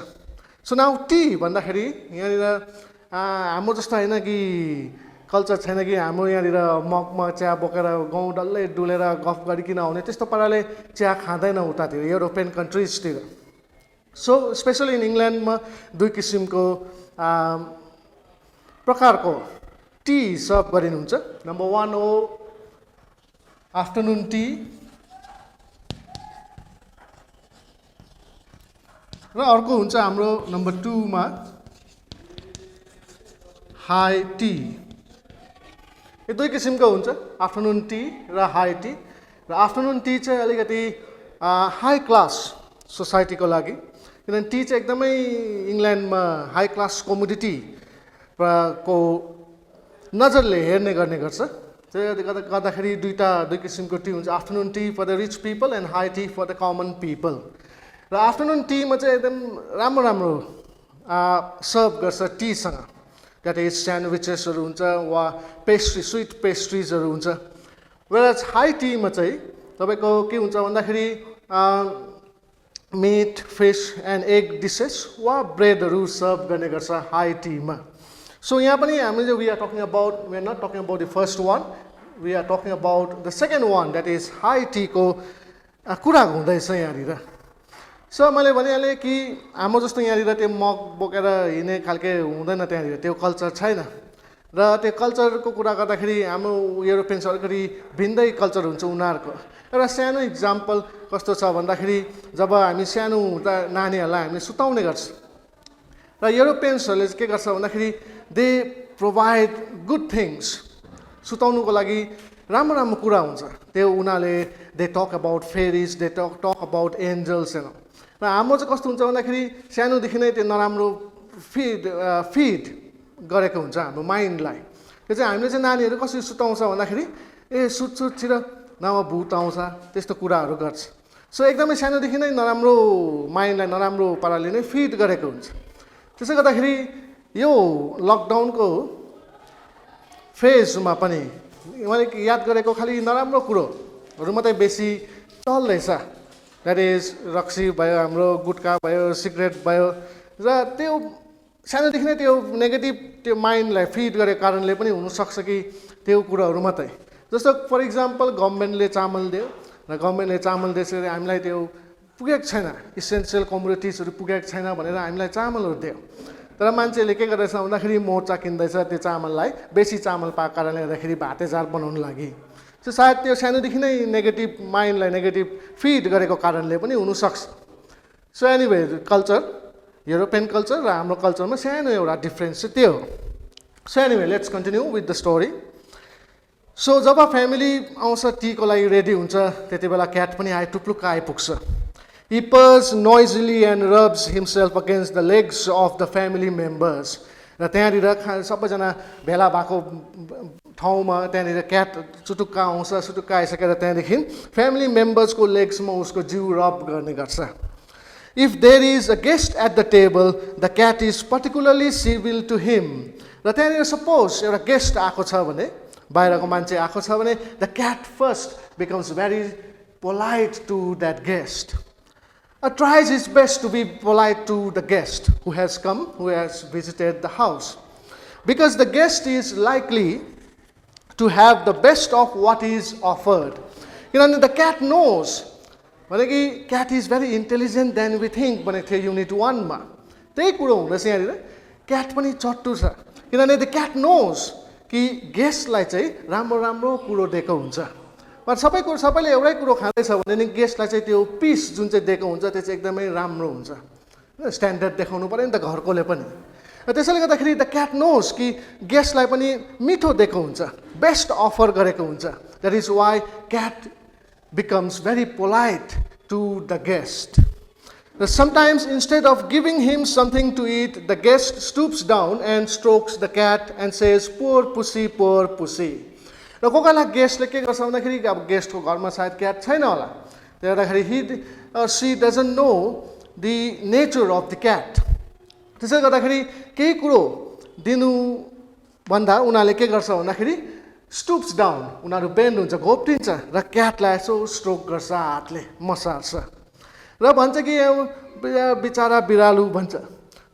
So now tea भन्दाखेरि यहाँनिर हाम्रो जस्तो होइन कि कल्चर छैन कि हाम्रो यहाँनिर मगमा चिया बोकेर गाउँ डल्लै डुलेर गफ गरिकन आउने, त्यस्तो पाराले चिया खाँदैन उतातिर, युरोपियन कन्ट्रिजतिर. सो स्पेसली इन इङ्ल्यान्डमा 2 किसिमको प्रकारको टी सर्भ गरिनुहुन्छ. नम्बर 1 हो आफ्टरनुन टी, र अर्को हुन्छ हाम्रो नम्बर 2 मा हाई टी. यो 2 किसिमको हुन्छ, आफ्टरनुन टी र हाई टी. र आफ्टरनुन टी चाहिँ अलिकति हाई क्लास सोसाइटीको लागि, किनभने टी चाहिँ एकदमै इङ्ल्यान्डमा हाई क्लास कमोडिटी को नजरले हेर्ने गर्ने गर्छ. त्यसले गर्दाखेरि 2 किसिमको टी हुन्छ, afternoon tea for the rich people and high tea for the common people. र आफ्टरनुन टीमा चाहिँ एकदम राम्रो राम्रो सर्भ गर्छ टीसँग. द्याट इज स्यान्डविचेसहरू हुन्छ वा पेस्ट्री, स्विट पेस्ट्रिजहरू हुन्छ. वेयरएज हाई टीमा चाहिँ तपाईँको के हुन्छ भन्दाखेरि meat fish and egg dishes वा ब्रेडहरू सर्भ गर्ने गर्छ हाई टीमा सो यहाँ पनि हामीले we are talking about we are not talking about the first one we are talking about the second one that is high टीको कुरा हुँदैछ यहाँनिर सो मैले भनिहालेँ कि हाम्रो जस्तो यहाँनिर त्यो मग बोकेर हिँड्ने खालके हुँदैन त्यहाँनिर त्यो कल्चर छैन र त्यो कल्चरको कुरा गर्दाखेरि हाम्रो युरोपियन्स अलिकति भिन्दै कल्चर हुन्छ उनीहरूको एउटा सानो इक्जाम्पल कस्तो छ भन्दाखेरि जब हामी सानो हुँदा नानीहरूलाई हामीले सुताउने गर्छ र युरोपियन्सहरूले के गर्छ भन्दाखेरि दे प्रोभाइड गुड थिङ्स सुताउनुको लागि राम्रो राम्रो कुरा हुन्छ त्यो उनीहरूले they talk about fairies they talk about angels र हाम्रो चाहिँ कस्तो हुन्छ भन्दाखेरि सानोदेखि नै त्यो नराम्रो फिड गरेको हुन्छ हाम्रो माइन्डलाई त्यो चाहिँ हामीले चाहिँ नानीहरू कसरी सुताउँछ भन्दाखेरि ए सुत छिर नभए भूत आउँछ त्यस्तो कुराहरू गर्छ सो एकदमै सानोदेखि नै नराम्रो माइन्डलाई नराम्रो पाराले नै फिड गरेको हुन्छ त्यसै गर्दाखेरि यो लकडाउनको फेजमा पनि मैले याद गरेको खालि नराम्रो कुरोहरू मात्रै बेसी चल्दैछ द्याट इज रक्सी भयो हाम्रो गुटखा भयो सिगरेट भयो र त्यो सानोदेखि नै त्यो नेगेटिभ त्यो माइन्डलाई फिड गरेको कारणले पनि हुनसक्छ कि त्यो कुराहरू मात्रै जस्तो फर इक्जाम्पल गभर्मेन्टले चामल दियो र गभर्मेन्टले चामल दिएपछि हामीलाई त्यो पुगेको छैन इसेन्सियल कमोडिटिजहरू पुगेको छैन भनेर हामीलाई चामलहरू दियो तर मान्छेले के गर्दैछ भन्दाखेरि मोर्चा किन्दैछ त्यो चामललाई बेसी चामल पाएको कारणले गर्दाखेरि भातेजार बनाउनु लागि सो सायद त्यो सानोदेखि नै नेगेटिभ माइन्डलाई नेगेटिभ फिड गरेको कारणले पनि हुनसक्छ so anyway culture European culture र हाम्रो कल्चरमा सानो एउटा डिफ्रेन्स चाहिँ त्यो हो so anyway let's continue with the story so जब फ्यामिली आउँछ टीको लागि रेडी हुन्छ त्यति बेला क्याट पनि टुप्लुक्क आइपुग्छ He purrs noisily and rubs himself against the legs of the family members. र त्यहाँनिर सबैजना भेला भएको ठाउँमा त्यहाँनिर क्याट चुटुक्का आउँछ चुटुक्का आइसकेर त्यहाँदेखि फ्यामिली मेम्बर्सको लेग्समा उसको जिउ रब गर्ने गर्छ If there is a guest at the table, the cat is particularly civil to him. र त्यहाँनिर सपोज एउटा गेस्ट आएको छ भने बाहिरको मान्छे आएको छ भने the cat first becomes very polite to that guest. Tries his best to be polite to the guest who has come, who has visited the house. Because the guest is likely to have the best of what is offered. The cat knows. Cat is very intelligent than we think. Unit 1 ma. Cat pani chottu cha. The cat knows कि गेस्टलाई चाहिँ राम्रो राम्रो कुरो दिएको हुन्छ पर सबैले एउटै कुरो खाँदैछ भने नि गेस्टलाई चाहिँ त्यो पिस जुन चाहिँ दिएको हुन्छ त्यो चाहिँ एकदमै राम्रो हुन्छ स्ट्यान्डर्ड देखाउनु पर्यो नि त घरकोले पनि त्यसैले गर्दाखेरि द क्याट नोज कि गेस्टलाई पनि मिठो दिएको हुन्छ बेस्ट अफर गरेको हुन्छ that is why cat becomes very polite to the guest Sometimes instead of giving him something to eat, the guest stoops down and strokes the cat and says, poor pussy, poor pussy. र कोही बेला गेस्टले के गर्छ भन्दाखेरि अब गेस्टको घरमा सायद क्याट छैन होला त्यसले गर्दाखेरि he or she doesn't know the nature of the cat. त्यसैले गर्दाखेरि केही कुरो दिनु भन्दा उनीहरूले के गर्छ भन्दाखेरि स्टुप्स डाउन उनीहरू बेन्ड हुन्छ घोप्टिन्छ र क्याटलाई यसो स्ट्रोक गर्छ हातले मसार्छ र भन्छ कि बिचारा बिरालु भन्छ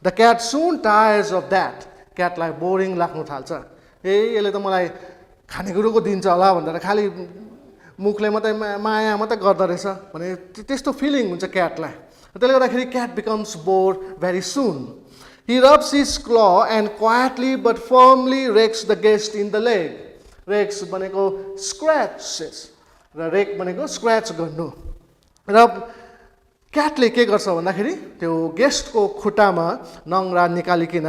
the cat soon tires of that क्याटलाई बोरिङ लाग्नु थाल्छ यसले त मलाई खानेकुरोको दिन्छ होला भनेर खालि मुखले मात्रै माया मात्रै गर्दो रहेछ भने त्यस्तो फिलिङ हुन्छ क्याटलाई त्यसले गर्दाखेरि CAT becomes bore very soon He rubs his claw and quietly but firmly rakes the guest in the leg. Rakes भनेको scratches र रेक भनेको स्क्रैच गर्नु र क्याटले के गर्छ भन्दाखेरि त्यो गेस्टको खुट्टामा नङ्ग्रा निकालिकन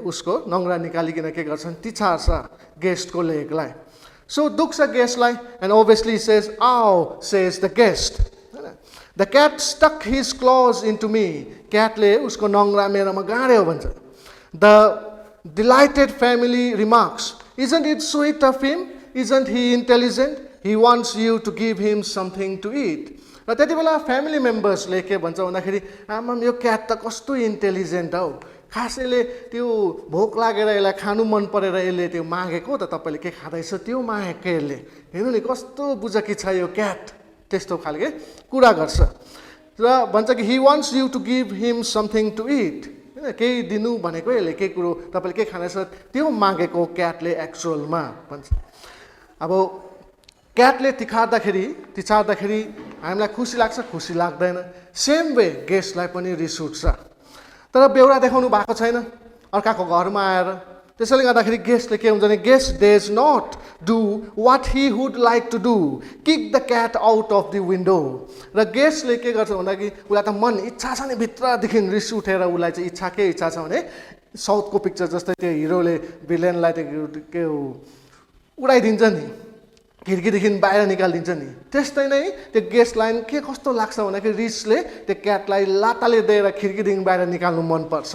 उसको नङ्ग्रा निकालिकन के गर्छन् तिछार्छ गेस्टको लेगलाई सो दुख्छ गेस्टलाई and obviously says ow says the guest. The cat stuck his claws into me. Catले उसको नङ्ग्रा मेरोमा गाड्यो भन्छ. The delighted family remarks, isn't it sweet of him? Isn't he intelligent? He wants you to give him something to eat. र त्यति बेला फ्यामिली मेम्बर्सले के भन्छ भन्दाखेरि आमाम यो क्याट त कस्तो इन्टेलिजेन्ट हौ खास यसले त्यो भोक लागेर यसलाई खानु मन परेर यसले त्यो मागेको त तपाईँले के खाँदैछ त्यो मागेको यसले हेर्नु नि कस्तो बुझकी छ यो क्याट त्यस्तो खालके कुरा गर्छ र भन्छ कि he wants you to give him something to eat होइन केही दिनु भनेको यसले केही कुरो तपाईँले के खाँदैछ त्यो मागेको क्याटले एक्चुअलमा भन्छ अब क्याटले तिछार्दाखेरि हामीलाई खुसी लाग्छ खुसी लाग्दैन सेम वे गेस्टलाई पनि रिस उठ्छ तर बेउरा देखाउनु भएको छैन अर्काको घरमा आएर त्यसैले गर्दाखेरि गेस्टले के हुन्छ भने guest does not do what he would like to do kick the cat out of the window र गेस्टले के गर्छ भन्दाखेरि उसलाई त मन इच्छा छ नि भित्रदेखि रिस उठेर उसलाई चाहिँ के इच्छा छ भने साउथको पिक्चर जस्तै त्यो हिरोले भिलेनलाई त्यो के उडाइदिन्छ नि खिड्कीदेखि बाहिर निकालिदिन्छ नि त्यस्तै नै त्यो गेस्टलाई के कस्तो लाग्छ भन्दाखेरि रिसले त्यो क्याटलाई लाताले दिएर खिड्कीदेखि बाहिर निकाल्नु मनपर्छ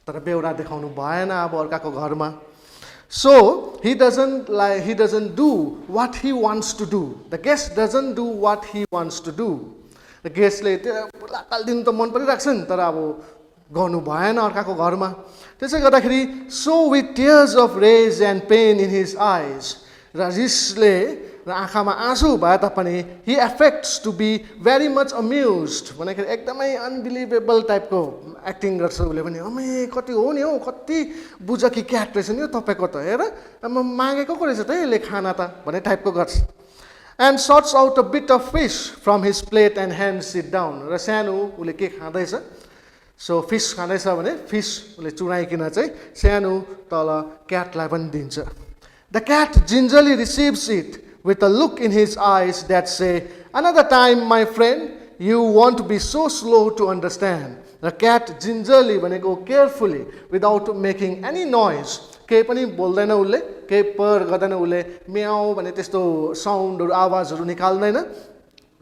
तर बेउरा देखाउनु भएन अब अर्काको घरमा so he doesn't do what he wants to do the guest doesn't do what he wants to do द गेस्टले त्यो लातालिदिनु त मन परिरहेको छ नि तर अब गर्नु भएन अर्काको घरमा त्यसै गर्दाखेरि so with tears of rage and pain in his eyes र रिसले र आँखामा आँसु भए तापनि he affects to be very much amused भनेको एकदमै अनबिलिभेबल टाइपको एक्टिङ गर्छ उसले पनि अमे कति हो नि हौ कति बुझकी क्याट रहेछ नि हो तपाईँको त हेर म मागेको रहेछ त यसले खाना त भन्ने टाइपको गर्छ and sorts out a bit of fish from his plate and hand sit down र सानो उसले के खाँदैछ सो फिस खाँदैछ भने फिस उसले चुराइकन चाहिँ सानो तल क्याटलाई पनि दिन्छ The cat gingerly receives it with a look in his eyes that say, "Another time, my friend, you won't be so slow to understand." The cat gingerly भनेको carefully without making any noise केही पनि बोल्दैन उसले केही पर गर्दैन उसले म्याउ भने त्यस्तो साउन्डहरू आवाजहरू निकाल्दैन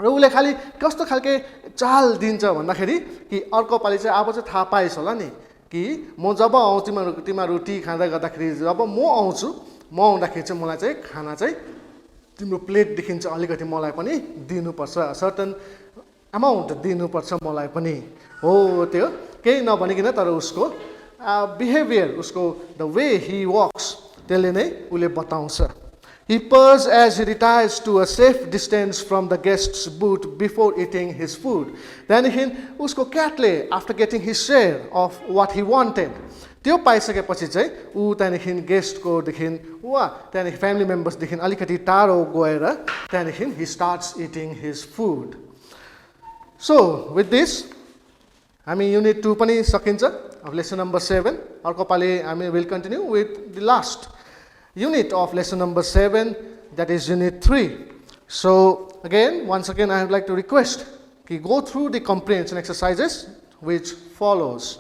र उसले खालि कस्तो खालके चाल दिन्छ भन्दाखेरि कि अर्को पालि चाहिँ अब चाहिँ थाहा पाइस् होला नि कि म जब आउँछु तिमीहरू टी खाँदै गर्दाखेरि जब म आउँछु म आउँदाखेरि चाहिँ मलाई चाहिँ खाना चाहिँ तिम्रो प्लेटदेखि चाहिँ अलिकति मलाई पनि दिनुपर्छ सर्टन अमाउन्ट दिनुपर्छ मलाई पनि हो त्यो केही नभनिकन तर उसको बिहेभियर उसको द वे ही वक्स त्यसले नै उसले बताउँछ He purrs as he retires to a safe distance from the guest's booth before eating his food. त्यहाँदेखि उसको क्याटले after getting his share of what he wanted त्यो पाइसकेपछि चाहिँ ऊ त्यहाँदेखि गेस्टकोदेखि वा त्यहाँदेखि फ्यामिली मेम्बर्सदेखि अलिकति टाढो गएर त्यहाँदेखि he starts eating his food so with this हामी युनिट 2 पनि सकिन्छ अब लेसन नम्बर 7 अर्को पालि हामी will continue with the last unit of lesson number 7 that is unit 3 so once again I would like to request go through the comprehension exercises which follows